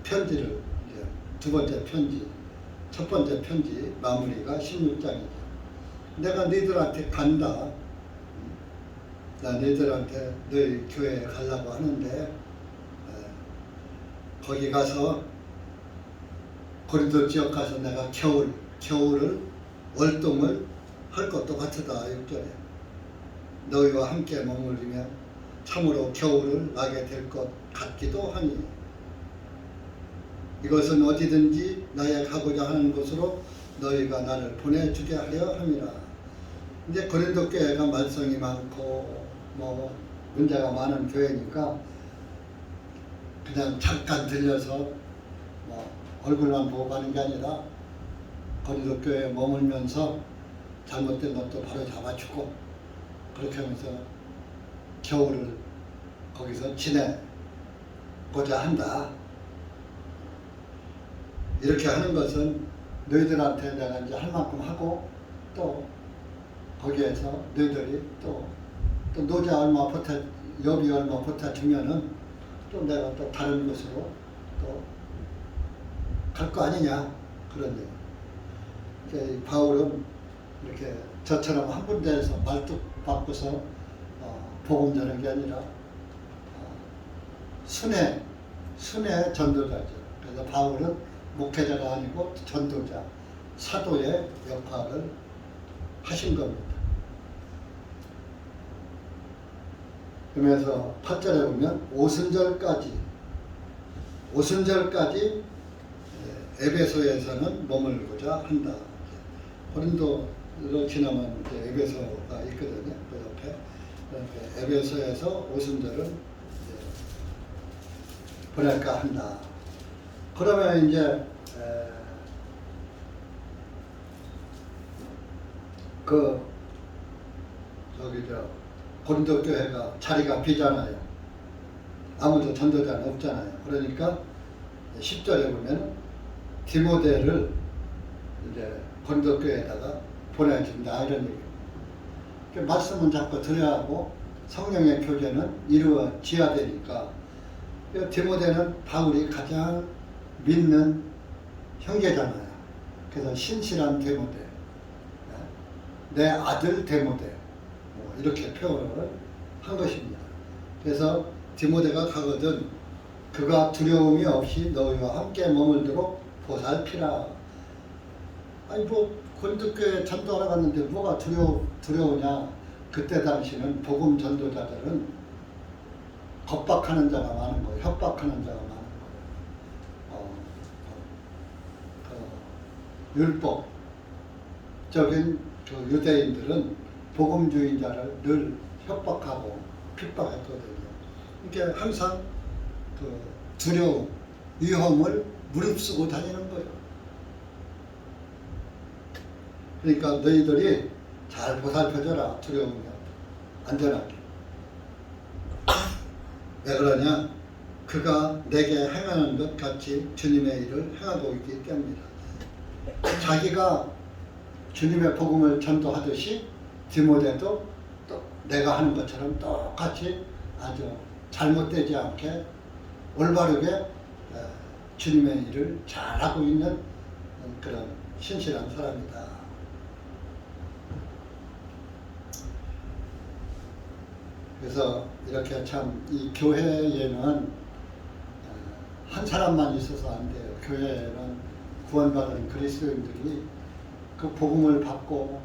Speaker 1: 편지를 이제 두 번째 편지, 첫 번째 편지 마무리가 16장이죠. 내가 너희들한테 간다. 나 너희들한테 너희 교회에 가려고 하는데 거기 가서 고린도 지역 가서 내가 겨울을 월동을 할 것도 같으다. 6절에 너희와 함께 머무르면 참으로 겨울을 나게 될 것 같기도 하니 이것은 어디든지 나의 가고자 하는 곳으로 너희가 나를 보내주게 하려 함이라. 이제 고린도 교회가 말썽이 많고 뭐 문제가 많은 교회니까 그냥 잠깐 들려서 뭐 얼굴만 보고 가는 게 아니라 고린도 교회에 머물면서 잘못된 것도 바로 잡아주고 그렇게 하면서 겨울을 거기서 지내고자 한다. 이렇게 하는 것은 너희들한테 내가 이제 할 만큼 하고 또 거기에서 너희들이 또 노자 얼마 여비 얼마 보태주면은 또 내가 또 다른 곳으로 또 갈 거 아니냐 그런 얘기. 바울은 이렇게 저처럼 한 군데에서 말뚝 바꿔서 복음 전하는 게 아니라 순회 전도자죠. 그래서 바울은 목회자가 아니고 전도자, 사도의 역할을 하신 겁니다. 그러면서 8절에 보면 오순절까지 에베소에서는 머물고자 한다. 고린도를 지나면 이제 에베소가 있거든요. 그 옆에. 에베소에서 오순절을 보낼까 한다. 그러면 이제 고린도 교회가 자리가 비잖아요. 아무도 전도자는 없잖아요. 그러니까 10절에 보면 디모데를 이제 고린도 교회에다가 보내준다 이런 얘기입니다. 말씀은 자꾸 들어야 하고 성령의 교제는 이루어져야 되니까 디모데는 바울이 가장 믿는 형제잖아요. 그래서 신실한 디모데, 내 아들 디모데, 이렇게 표현을 한 것입니다. 그래서 디모데가 가거든 그가 두려움이 없이 너희와 함께 머물도록 보살피라. 아니 고린도교회 전도하러 갔는데 뭐가 두려우냐. 그때 당시는 복음 전도자들은 겁박하는 자가 많은 거예요. 협박하는 자가 많은 거예요. 율법적인 그 유대인들은 복음주의자를 늘 협박하고 핍박했거든요. 그러니까 항상 그 두려움, 위험을 무릅쓰고 다니는 거예요. 그러니까 너희들이 잘 보살펴줘라. 두려움이 안전하게. 왜 그러냐? 그가 내게 행하는 것 같이 주님의 일을 행하고 있기 때문이다. 자기가 주님의 복음을 전도하듯이 디모데도 또 내가 하는 것처럼 똑같이 아주 잘못되지 않게 올바르게 주님의 일을 잘하고 있는 그런 신실한 사람이다. 그래서 이렇게 참 이 교회에는 한 사람만 있어서 안 돼요. 교회에는 구원받은 그리스도인들이 그 복음을 받고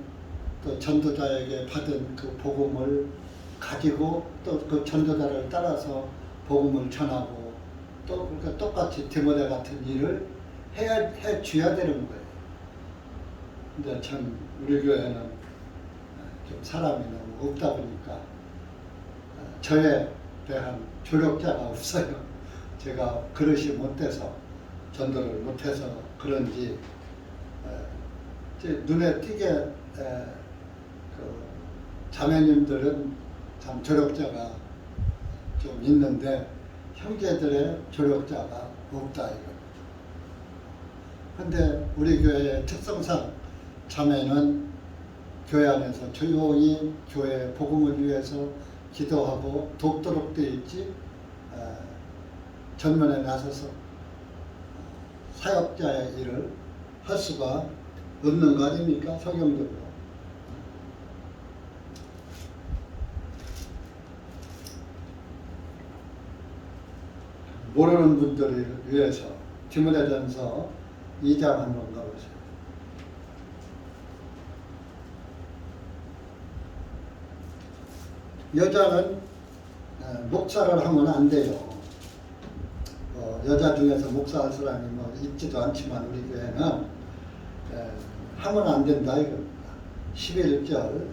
Speaker 1: 또 전도자에게 받은 그 복음을 가지고 또 그 전도자를 따라서 복음을 전하고 또 그러니까 똑같이 디모데 같은 일을 해 줘야 되는 거예요. 근데 참 우리 교회는 좀 사람이 너무 없다 보니까 저에 대한 조력자가 없어요. 제가 그릇이 못돼서 전도를 못해서 그런지 눈에 띄게 그 자매님들은 참 조력자가 좀 있는데 형제들의 조력자가 없다 이겁니다. 그런데 우리 교회의 특성상 자매는 교회 안에서 조용히 교회 복음을 위해서 기도하고 돕도록 되어 있지 전면에 나서서 사역자의 일을 할 수가 없는 거 아닙니까? 성경적으로. 모르는 분들을 위해서 디모데전서 2장 한번 가보세요. 여자는 목사를 하면 안 돼요. 여자 중에서 목사할 사람이 뭐 있지도 않지만 우리 교회는 하면 안 된다 이겁니다. 11절,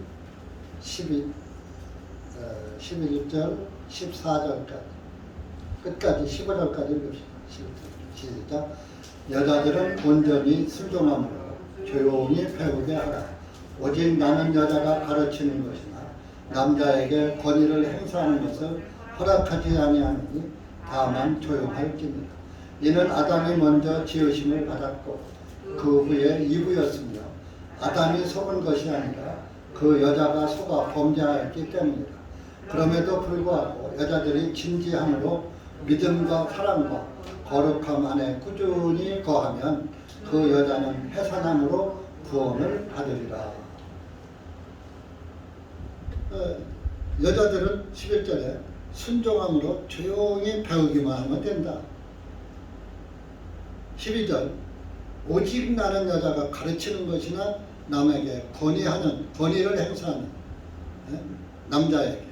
Speaker 1: 11절, 14절까지 끝까지 15절까지 읽읍시다. 시작. 여자들은 온전히 순종함으로 조용히 배우게 하라. 오직 나는 여자가 가르치는 것이나 남자에게 권위를 행사하는 것을 허락하지 아니하느니 다만 조용할지니라. 이는 아담이 먼저 지으심을 받았고 그 후에 이브였으며 아담이 속은 것이 아니라 그 여자가 속아 범죄하였기 때문이다. 그럼에도 불구하고 여자들이 진지함으로 믿음과 사랑과 거룩함 안에 꾸준히 거하면 그 여자는 해산함으로 구원을 받으리라. 여자들은 11절에 순종함으로 조용히 배우기만 하면 된다. 12절 오직 나는 여자가 가르치는 것이나 남에게 권위를 행사하는 남자에게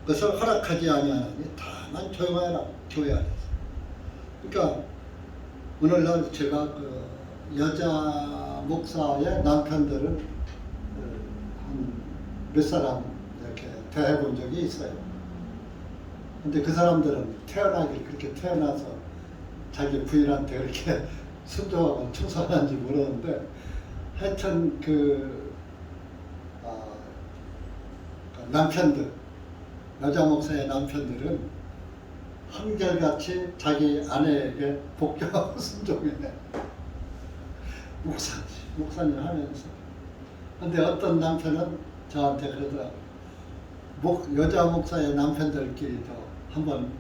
Speaker 1: 그것을 허락하지 아니하니 다만 조용하라. 교회 안에서. 그러니까 오늘날 제가 그 여자 목사의 남편들을 한 몇 사람 이렇게 대해본 적이 있어요. 근데 그 사람들은 태어나길 그렇게 태어나서 자기 부인한테 그렇게 순종하고 충성하는지 모르는데 하여튼 남편들, 여자 목사의 남편들은 한결같이 자기 아내에게 복종하고 순종해. 목사님 하면서. 근데 어떤 남편은 저한테 그러더라고요. 여자 목사의 남편들끼리도 한번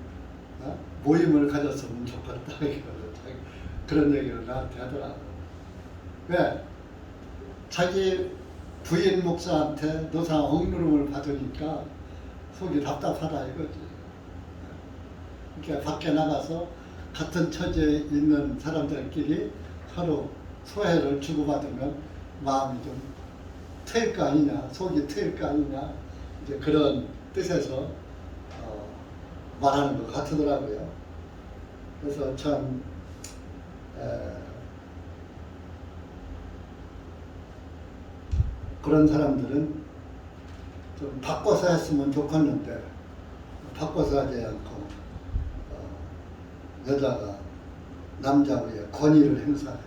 Speaker 1: 모임을 가졌으면 좋겠다. 그런 얘기를 나한테 하더라고. 왜? 자기 부인 목사한테 노상 억누름을 받으니까 속이 답답하다 이거지. 그러니까 밖에 나가서 같은 처지에 있는 사람들끼리 서로 소해를 주고받으면 마음이 좀 트일 거 아니냐, 속이 트일 거 아니냐, 이제 그런 뜻에서 말하는 것 같더라고요. 그래서 참 그런 사람들은 좀 바꿔서 했으면 좋겠는데 바꿔서 하지 않고 여자가 남자 위에 권위를 행사해.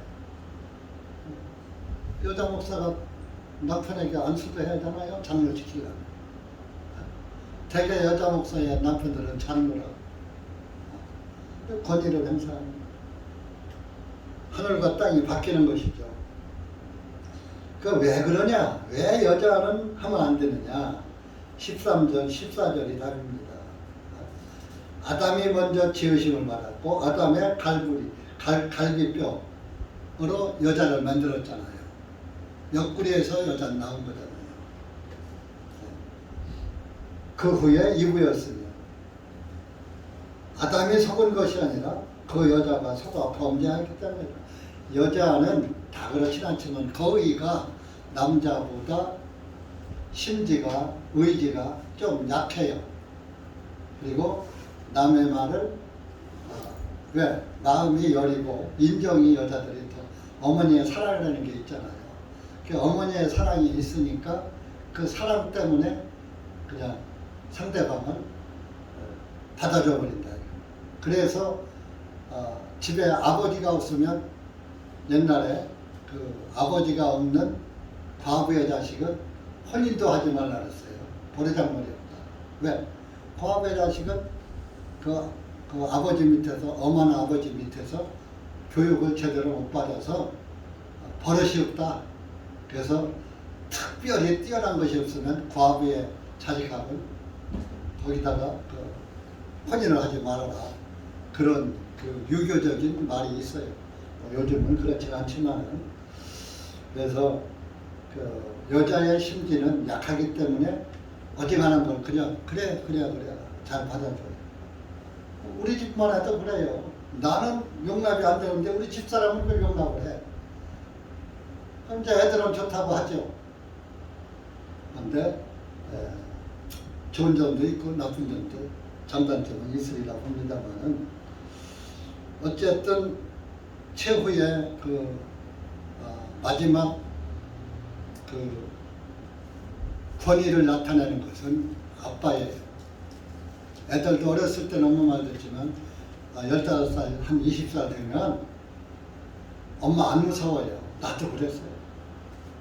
Speaker 1: 여자 목사가 남편에게 안수도 해야 되나요? 장려시키려면. 대개 여자 목사의 남편들은 장로라고. 권위를 행사하는 하늘과 땅이 바뀌는 것이죠. 그 왜 그러냐? 왜 여자는 하면 안 되느냐? 13절, 14절이 답입니다. 아담이 먼저 지으심을 받았고 아담의 갈비뼈로 여자를 만들었잖아요. 옆구리에서 여자는 나온 거잖아요. 그 후에 이브였으며 아담이 속은 것이 아니라 그 여자가 속아 범죄하기 때문에 여자는 다 그렇진 않지만 거의가 남자보다 심지가 의지가 좀 약해요. 그리고 남의 말을 왜? 마음이 여리고 인정이 여자들이 더 어머니의 사랑이라는 게 있잖아요. 그 어머니의 사랑이 있으니까 그 사랑 때문에 그냥 상대방을 받아줘 버린다. 그래서 집에 아버지가 없으면 옛날에 그 아버지가 없는 과부의 자식은 혼인도 하지 말라 그랬어요. 보리장머리 없다. 왜? 과부의 자식은 그 아버지 밑에서 엄한 아버지 밑에서 교육을 제대로 못 받아서 버릇이 없다. 그래서 특별히 뛰어난 것이 없으면 과부의 자식하고 거기다가 그 혼인을 하지 말아라. 그런 그 유교적인 말이 있어요. 요즘은 그렇지 않지만은. 그래서 그 여자의 심지는 약하기 때문에 어지간한 걸 그냥 그래 잘 받아줘요. 우리 집만 해도 그래요. 나는 용납이 안 되는데 우리 집사람은 왜 용납을 해? 이제 애들은 좋다고 하죠. 근데 좋은 점도 있고 나쁜 점도 장단점은 있으리라 봅니다만은 어쨌든 최후의 그 마지막 그 권위를 나타내는 것은 아빠예요. 애들도 어렸을 때 너무 말 듣지만 15살, 한 20살 되면 엄마 안 무서워요. 나도 그랬어요.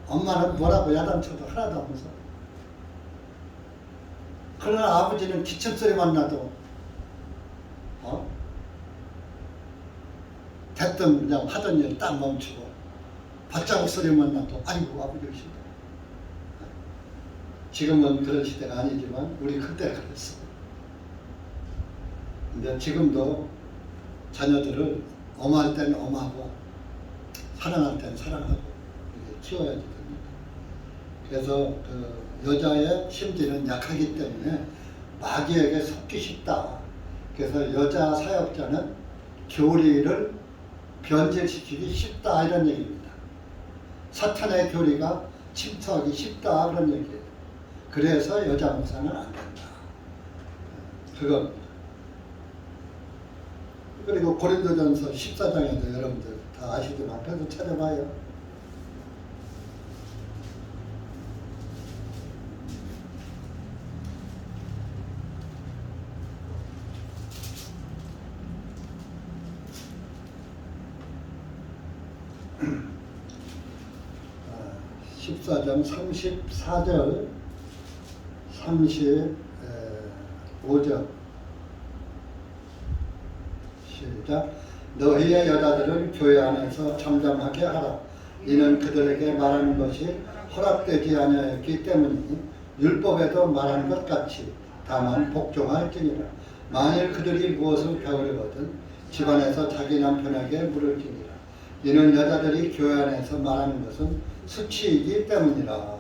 Speaker 1: 엄마는 뭐라고 야단쳐도 하나도 안 무서워. 그러나 아버지는 기침소리만 나도 대뜸 그냥 하던 일 딱 멈추고 발자국 소리만 나도 아이고 아버지 오신다. 지금은 그런 시대가 아니지만 우리 그때 그랬어. 근데 지금도 자녀들을 엄할 때는 엄하고 사랑할 때는 사랑하고 이렇게 키워야지 됩니다. 그래서 그 여자의 심지는 약하기 때문에 마귀에게 속기 쉽다. 그래서 여자 사역자는 교리를 변질시키기 쉽다 이런 얘기입니다. 사탄의 교리가 침투하기 쉽다 그런 얘기예요. 그래서 여자 목사는 안 된다. 그겁니다. 그리고 고린도전서 14장에도 여러분들 다 아시지만 그래도 찾아봐요. 아, 14장 34절 35절 시작. 너희의 여자들은 교회 안에서 잠잠하게 하라. 이는 그들에게 말하는 것이 허락되지 아니하였기 때문이니 율법에도 말하는 것 같이 다만 복종할지니라. 만일 그들이 무엇을 배우려거든 집안에서 자기 남편에게 물을지니라. 이는 여자들이 교회 안에서 말하는 것은 수치이기 때문이라.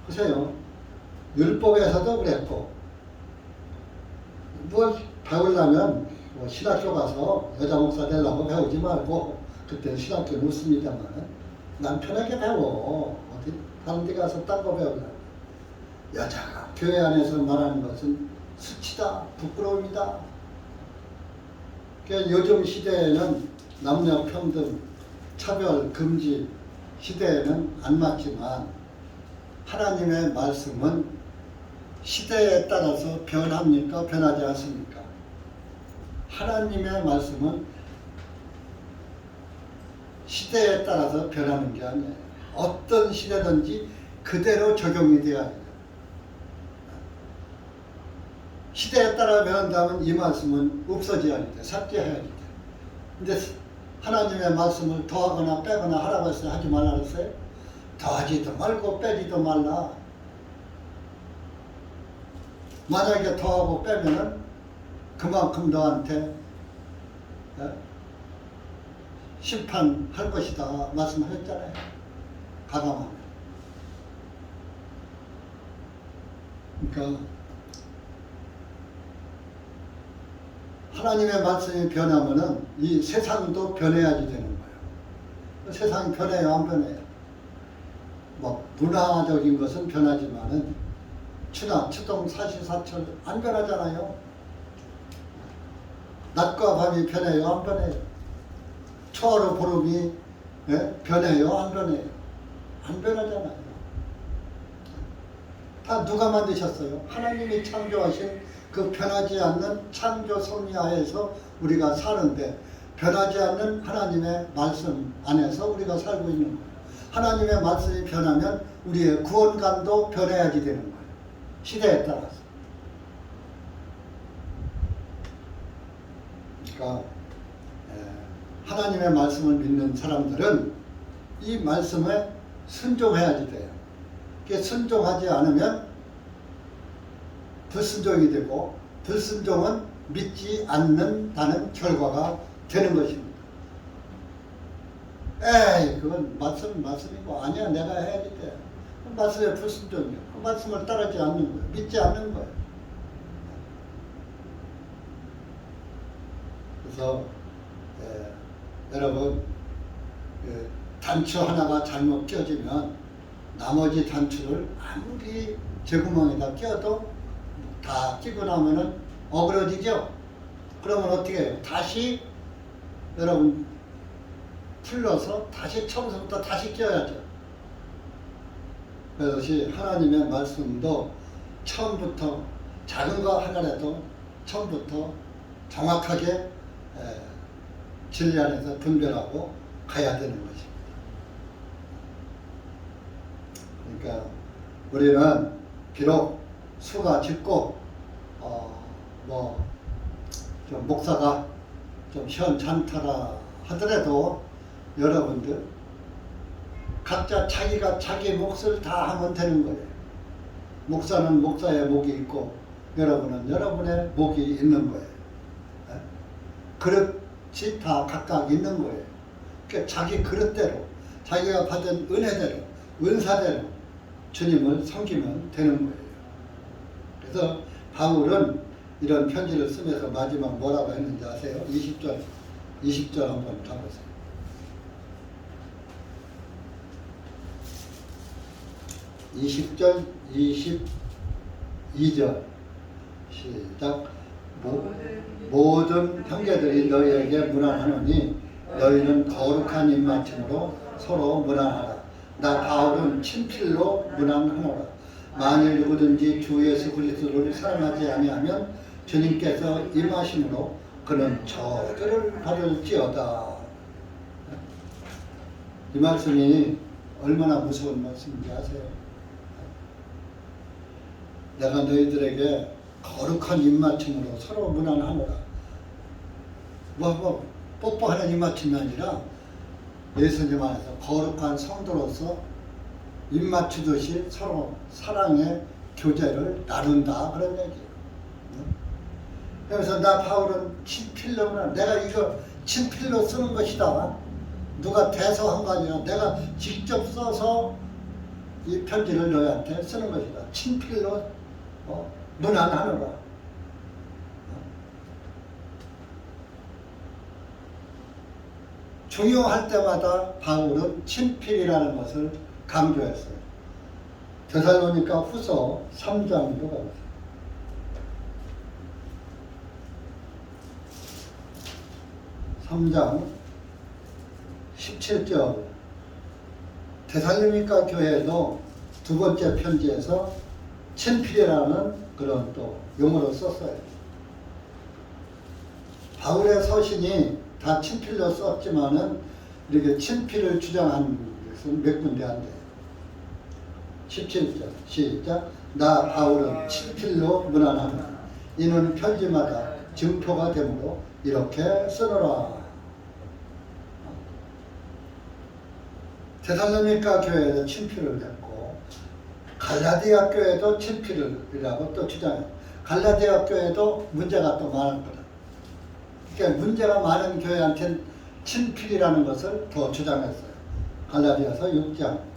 Speaker 1: 보세요. 율법에서도 그랬고 뭘 배우려면 뭐 신학교 가서 여자 목사 되려고 배우지 말고, 그때는 신학교는 없습니다만 남편에게 배워. 어디 다른 데 가서 딴 거 배우려고. 여자가 교회 안에서 말하는 것은 수치다, 부끄러움이다. 그러니까 요즘 시대에는 남녀 평등, 차별 금지 시대에는 안 맞지만 하나님의 말씀은 시대에 따라서 변합니까? 변하지 않습니까? 하나님의 말씀은 시대에 따라서 변하는 게 아니에요. 어떤 시대든지 그대로 적용이 돼야 해요. 시대에 따라 변한다면 이 말씀은 없어져야 돼. 삭제해야 돼. 근데 하나님의 말씀을 더하거나 빼거나 하라고 했어요? 하지 말라 그랬어요? 더하지도 말고 빼지도 말라. 만약에 더하고 빼면은 그만큼 너한테 심판할 것이다 말씀하셨잖아요. 가감하면. 그러니까 하나님의 말씀이 변하면은 이 세상도 변해야지 되는 거예요. 세상이 변해요, 안 변해요? 뭐 문화적인 것은 변하지만은 추나 추동 사시사철 안 변하잖아요. 낮과 밤이 변해요, 안 변해요? 초하루 보름이 변해요, 안 변해요? 안 변하잖아요. 다 누가 만드셨어요? 하나님이 창조하신 그 변하지 않는 창조 섭리하에서 우리가 사는데, 변하지 않는 하나님의 말씀 안에서 우리가 살고 있는 거예요. 하나님의 말씀이 변하면 우리의 구원관도 변해야지 되는 거예요. 시대에 따라서. 그러니까 하나님의 말씀을 믿는 사람들은 이 말씀에 순종해야지 돼요. 그게 순종하지 않으면 불순종이 되고, 불순종은 믿지 않는다는 결과가 되는 것입니다. 에이, 그건 말씀이고, 아니야, 내가 해야지 돼. 그 말씀에 불순종이야. 그 말씀을 따르지 않는 거예요. 믿지 않는 거예요. 그래서 여러분, 단추 하나가 잘못 껴지면 나머지 단추를 아무리 제구멍에다 껴도 다 끼고 나면은 어그러지죠? 그러면 어떻게 해요? 다시 여러분 풀러서 다시 처음부터 다시 껴야죠. 그것이 하나님의 말씀도 처음부터 작은 거 하나라도 처음부터 정확하게 진리 안에서 분별하고 가야 되는 것입니다. 그러니까 우리는 비록 수가 짙고 좀 목사가 좀 시원찮더라 하더라도 여러분들 각자 자기가 자기 몫을 다 하면 되는 거예요. 목사는 목사의 목이 있고 여러분은 여러분의 목이 있는 거예요. 그릇이 다 각각 있는 거예요. 그러니까 자기 그릇대로 자기가 받은 은혜대로 은사대로 주님을 섬기면 되는 거예요. 그래서 바울은 이런 편지를 쓰면서 마지막 뭐라고 했는지 아세요? 20절 한번 가보세요. 20절, 22절 시작. 모든 형제들이 너희에게 문안하노니 너희는 거룩한 입맞춤으로 서로 문안하라. 나 바울은 친필로 문안하노라. 만일 누구든지 주 예수 그리스도를 사랑하지 아니하면 주님께서 임하심으로 그는 저주를 받을지어다. 이 말씀이 얼마나 무서운 말씀인지 아세요? 내가 너희들에게 거룩한 입맞춤으로 서로 문안하노라. 뭐 뽀뽀하는 입맞춤이 아니라 예수님 안에서 거룩한 성도로서 입맞추듯이 서로 사랑의 교제를 나눈다 그런 얘기예요. 그래서 나 바울은 친필로구나. 내가 이거 친필로 쓰는 것이다. 누가 대서한 거 아니라 내가 직접 써서 이 편지를 너희한테 쓰는 것이다. 친필로 문안하노라. 중요할 때마다 바울은 친필이라는 것을 강조했어요. 데살로니가 후서 3장으로 가보세요. 3장 17절. 데살로니가 교회도 두 번째 편지에서 친필이라는 그런 또 용어를 썼어요. 바울의 서신이 다 친필로 썼지만은 이렇게 친필을 주장한 것은 몇 군데 안 돼요. 17절 시작. 나 바울은 친필로 문안하노라. 이는 편지마다 증표가 되므로 이렇게 쓰노라. 데살로니가 교회에도 친필을 했고 갈라디아 교회도 친필이라고 또 주장해요. 갈라디아 교회도 문제가 또 많았거든. 그러니까 문제가 많은 교회한테는 친필이라는 것을 더 주장했어요. 갈라디아서 6장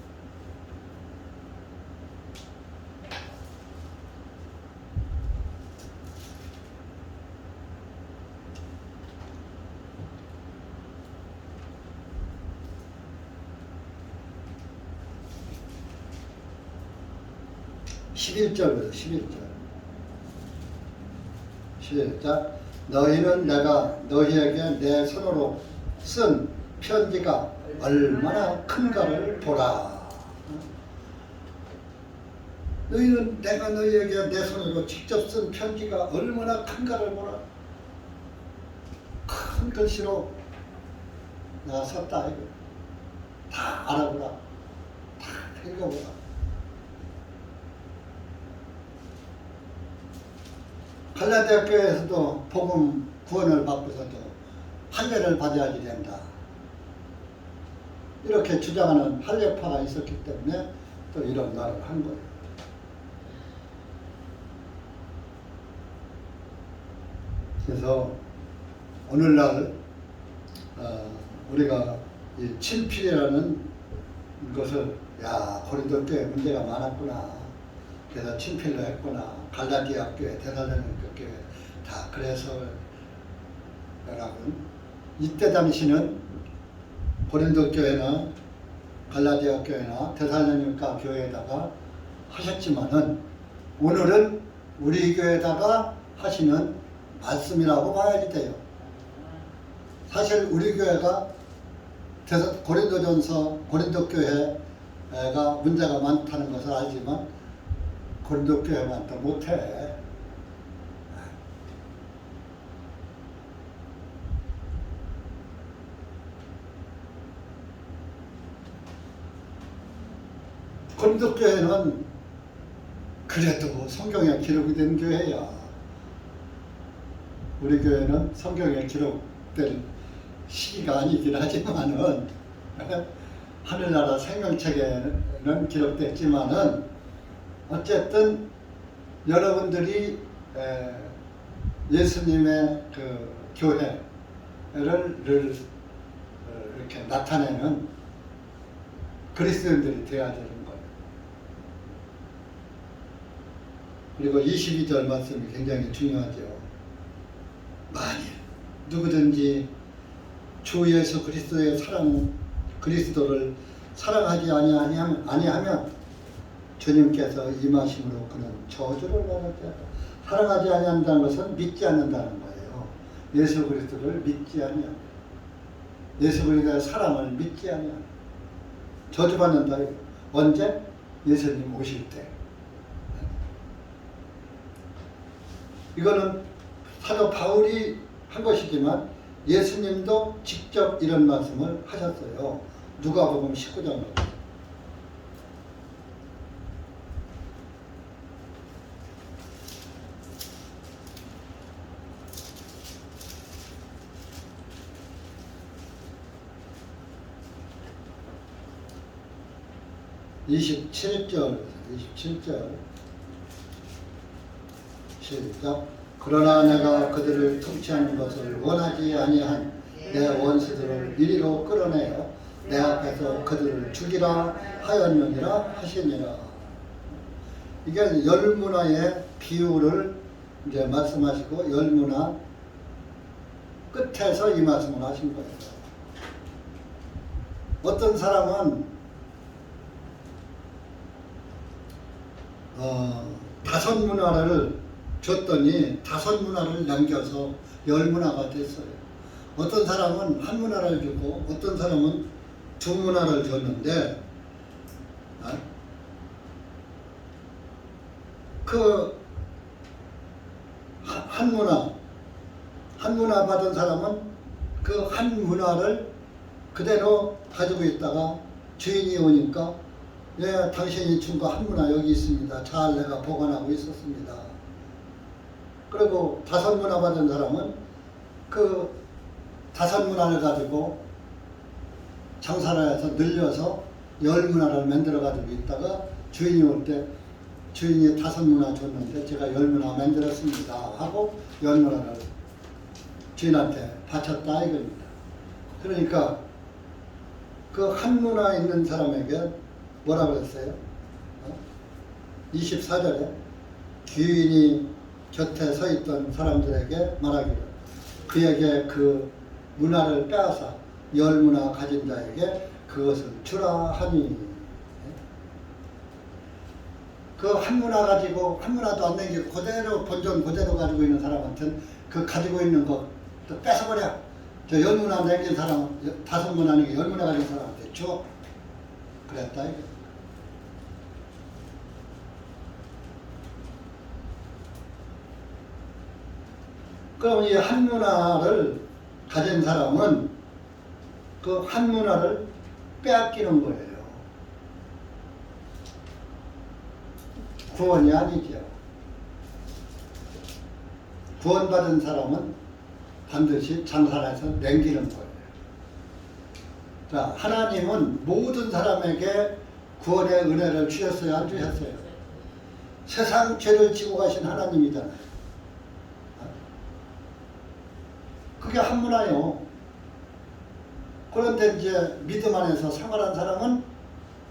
Speaker 1: 11절부터 11절. 너희는 내가 너희에게 내 손으로 쓴 편지가 얼마나 큰가를 보라. 너희는 내가 너희에게 내 손으로 직접 쓴 편지가 얼마나 큰가를 보라. 큰 글씨로 내가 썼다 이거. 다 알아보라. 다 읽어보라. 갈라디아 교회에서도 복음 구원을 받고서도 할례를 받아야지 된다. 이렇게 주장하는 할례파가 있었기 때문에 또 이런 말을 한 거예요. 그래서 오늘날 우리가 이 친필이라는 것을 고린도 교회 문제가 많았구나. 그래서 친필로 했구나. 갈라디아 교회, 데살로니가 교회 다 그래서 여러분 이때 당시는 고린도 교회나 갈라디아 교회나 데살로니가 교회에다가 하셨지만은 오늘은 우리 교회에다가 하시는 말씀이라고 봐야지 돼요. 사실 우리 교회가 고린도 교회가 문제가 많다는 것을 알지만 고린도 교회만 더 못해. 고린도 교회는 그래도 성경에 기록이 된 교회야. 우리 교회는 성경에 기록된 시기가 아니긴 하지만은 하늘나라 생명책에는 기록됐지만은 어쨌든 여러분들이 예수님의 그 교회를 이렇게 나타내는 그리스도인들이 되어야 되는 거예요. 그리고 22절 말씀이 굉장히 중요하죠. 만일 누구든지 주 예수 그리스도의 그리스도를 사랑하지 아니하면 주님께서 임하심으로 그는 저주를 받을 때다. 사랑하지 아니한다는 것은 믿지 않는다는 거예요. 예수 그리스도를 믿지 아니하면, 예수 그리스도의 사랑을 믿지 아니하면 저주받는다. 언제? 예수님 오실 때. 이거는 사도 바울이 한 것이지만 예수님도 직접 이런 말씀을 하셨어요. 누가복음 19장 27절 시작. 그러나 내가 그들을 통치하는 것을 원하지 아니한 내 원수들을 이리로 끌어내어 내 앞에서 그들을 죽이라 하였느니라 하시니라. 이게 열문화의 비유를 이제 말씀하시고 열문화 끝에서 이 말씀을 하신 거예요. 어떤 사람은 다섯 문화를 줬더니 다섯 문화를 남겨서 열 문화가 됐어요. 어떤 사람은 한 문화를 주고 어떤 사람은 두 문화를 줬는데 그 한 문화 받은 사람은 그 한 문화를 그대로 가지고 있다가 주인이 오니까 예, 당신이 준 거 한 문화 여기 있습니다. 잘 내가 보관하고 있었습니다. 그리고 다섯 문화 받은 사람은 그 다섯 문화를 가지고 장사를 해서 늘려서 열 문화를 만들어 가지고 있다가 주인이 올 때 주인이 다섯 문화 줬는데 제가 열 문화 만들었습니다 하고 열 문화를 주인한테 바쳤다 이겁니다. 그러니까 그 한 문화 있는 사람에게 뭐라 그랬어요? 24절에 주인이 곁에 서 있던 사람들에게 말하기를 그에게 그 문화를 빼앗아 열 문화 가진 자에게 그것을 주라 하니. 그 한 문화 가지고 한 문화도 안 남기고 그대로 본전 그대로 가지고 있는 사람한테는 그 가지고 있는 거 뺏어버려. 저 열 문화 남긴 사람, 다섯 문화 아니고 열 문화 가진 사람한테 줘. 그랬다 이거. 그럼 이 한 문화를 가진 사람은 그 한 문화를 빼앗기는 거예요. 구원이 아니죠. 구원받은 사람은 반드시 장사해서 남기는 거예요. 자, 하나님은 모든 사람에게 구원의 은혜를 주셨어요, 안 주셨어요? 세상 죄를 지고 가신 하나님이잖아요. 그게 한 문화예요. 그런데 이제 믿음 안에서 생활한 사람은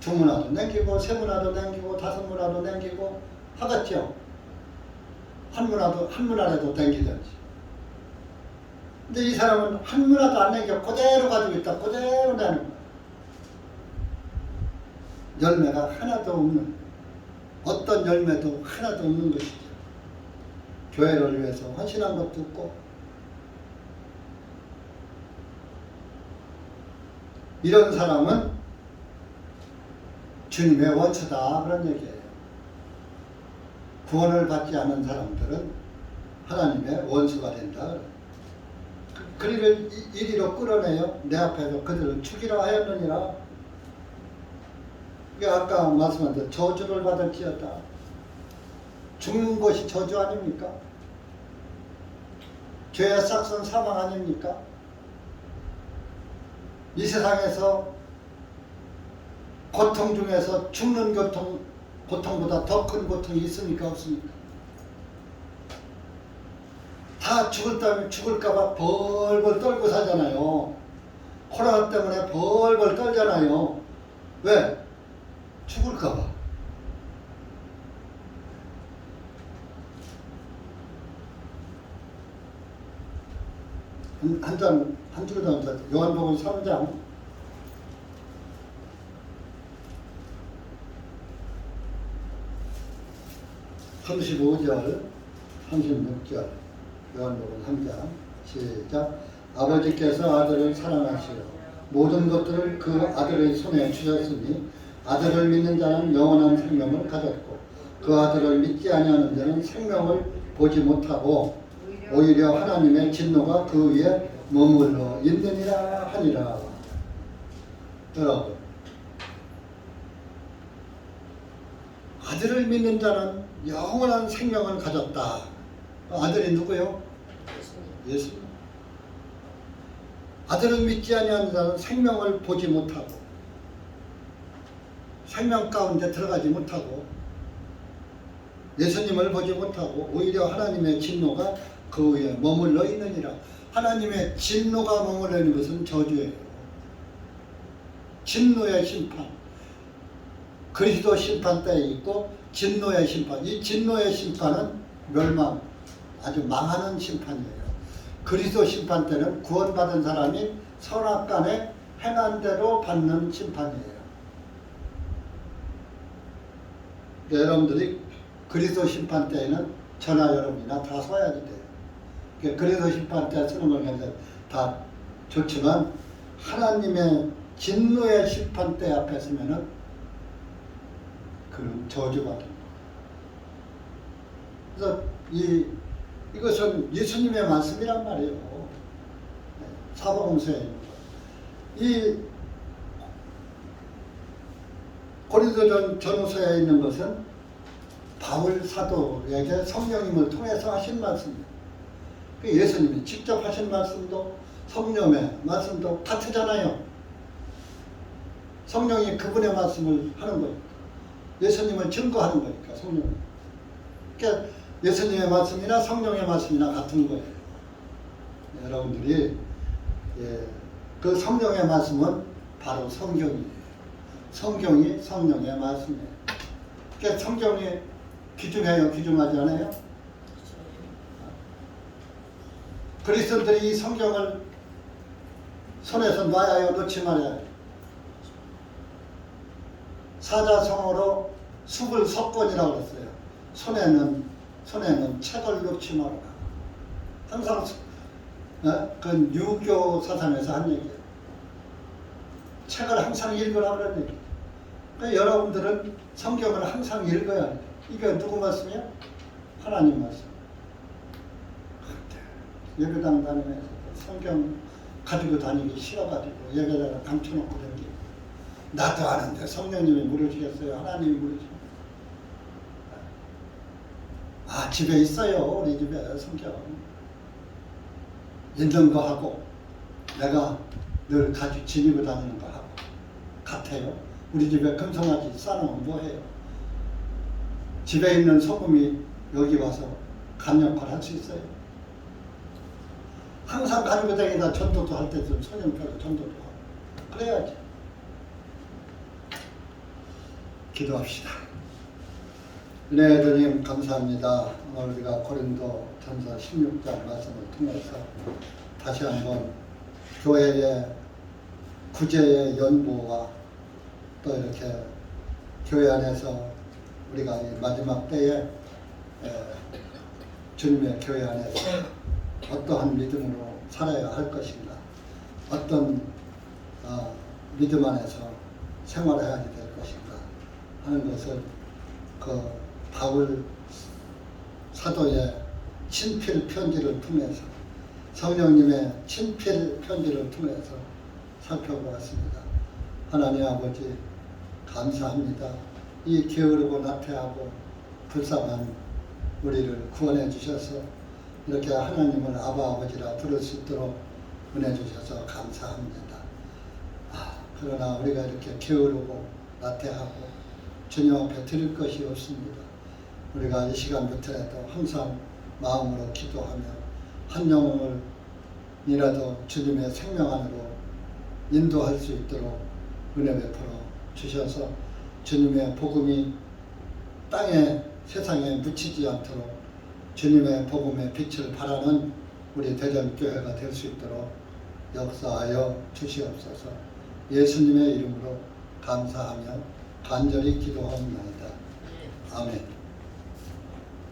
Speaker 1: 두 문화도 남기고 세 문화도 남기고 다섯 문화도 남기고 하겠죠. 한 문화라도 남기든지. 근데 이 사람은 한 문화도 안 남겨 그대로 가지고 있다. 그대로 내는 거야. 열매가 하나도 없는, 어떤 열매도 하나도 없는 것이죠. 교회를 위해서 헌신한 것도 없고, 이런 사람은 주님의 원수다 그런 얘기예요. 구원을 받지 않은 사람들은 하나님의 원수가 된다. 그리를 이리로 끌어내요. 내 앞에서 그들을 죽이라 하였느니라. 이게 아까 말씀한 대로 저주를 받을지어다. 죽는 것이 저주 아닙니까? 죄의 싹은 사망 아닙니까? 이 세상에서 고통 중에서 죽는 고통보다 더 큰 고통이 있습니까? 없습니까? 다 죽을까봐 벌벌 떨고 사잖아요. 코로나 때문에 벌벌 떨잖아요. 왜? 죽을까봐. 한 줄 더 요한복음 3장 35절 36절 요한복음 3장 시작. 아버지께서 아들을 사랑하시어 모든 것들을 그 아들의 손에 주셨으니 아들을 믿는 자는 영원한 생명을 가졌고 그 아들을 믿지 아니하는 자는 생명을 보지 못하고 오히려 하나님의 진노가 그 위에 머물러 있느니라 하니라. 여러분, 아들을 믿는 자는 영원한 생명을 가졌다. 아들이 누구요? 예수님. 아들을 믿지 아니하는 자는 생명을 보지 못하고 생명 가운데 들어가지 못하고 예수님을 보지 못하고 오히려 하나님의 진노가 그 위에 머물러 있느니라. 하나님의 진노가 머물러 있는 것은 저주예요. 진노의 심판. 그리스도 심판 때에 있고 진노의 심판. 이 진노의 심판은 멸망, 아주 망하는 심판이에요. 그리스도 심판 때는 구원받은 사람이 선악간에 행한 대로 받는 심판이에요. 여러분들이 그리스도 심판 때에는 저나 여러분이나 다 서야 돼요. 그리스도 심판 때 쓰는 걸 굉장히 다 좋지만 하나님의 진노의 심판 때 앞에 서면은 그런 저주받은 거예요. 그래서 이것은 예수님의 말씀이란 말이에요. 사복음서에 있는 거. 이 고린도 전후서에 있는 것은 바울 사도에게 성령님을 통해서 하신 말씀입니다. 예수님이 직접 하신 말씀도 성령의 말씀도 같으잖아요. 성령이 그분의 말씀을 하는 거니까. 예수님을 증거하는 거니까 성령은. 그러니까 예수님의 말씀이나 성령의 말씀이나 같은 거예요. 여러분들이 그 성령의 말씀은 바로 성경이에요. 성경이 성령의 말씀이에요. 그러니까 성경이 귀중해요? 귀중하지 않아요? 그리스도인들이 이 성경을 손에서 놔야 해요? 놓지 말아야 해요? 사자성어로 숲을 석권이라고 그랬어요. 손에는 책을 놓지 말아라. 항상 그건 유교 사상에서 한 얘기예요. 책을 항상 읽으라 그런 얘기예요. 그러니까 여러분들은 성경을 항상 읽어야 해요. 이게 누구 말씀이야? 하나님 말씀. 예배당 다니면서 성경 가지고 다니기 싫어가지고 예배당에 감춰놓고 다니고 나도 아는데 성령님이 물어주겠어요? 하나님이 물어주겠어요? 아, 집에 있어요. 우리 집에 성경. 있는 거 하고 내가 늘 가지고 지니고 다니는 거 하고 같아요. 우리 집에 금송아지 싸놓으면 뭐해요? 집에 있는 소금이 여기 와서 간 역할 할 수 있어요? 항상 가지고 다니다 전도도 할 때도 소년표도 전도도 하고 그래야지. 기도합시다. 은혜의 주님 감사합니다. 오늘 우리가 고린도 전서 16장 말씀을 통해서 다시 한번 교회의 구제의 연보와 또 이렇게 교회 안에서 우리가 이 마지막 때에 주님의 교회 안에서 어떠한 믿음으로 살아야 할 것인가, 어떤 믿음 안에서 생활해야 될 것인가 하는 것을 그 바울 사도의 친필 편지를 통해서 성령님의 친필 편지를 통해서 살펴보았습니다. 하나님 아버지 감사합니다. 이 게으르고 나태하고 불쌍한 우리를 구원해 주셔서 이렇게 하나님을 아바 아버지라 부를 수 있도록 은혜 주셔서 감사합니다. 그러나 우리가 이렇게 게으르고 나태하고 주님 앞에 드릴 것이 없습니다. 우리가 이 시간부터라도 항상 마음으로 기도하며 한 영혼을이라도 주님의 생명 안으로 인도할 수 있도록 은혜 베풀어 주셔서 주님의 복음이 땅에 세상에 묻히지 않도록 주님의 복음의 빛을 발하는 우리 대전교회가 될 수 있도록 역사하여 주시옵소서. 예수님의 이름으로 감사하며 간절히 기도하옵나이다. 아멘.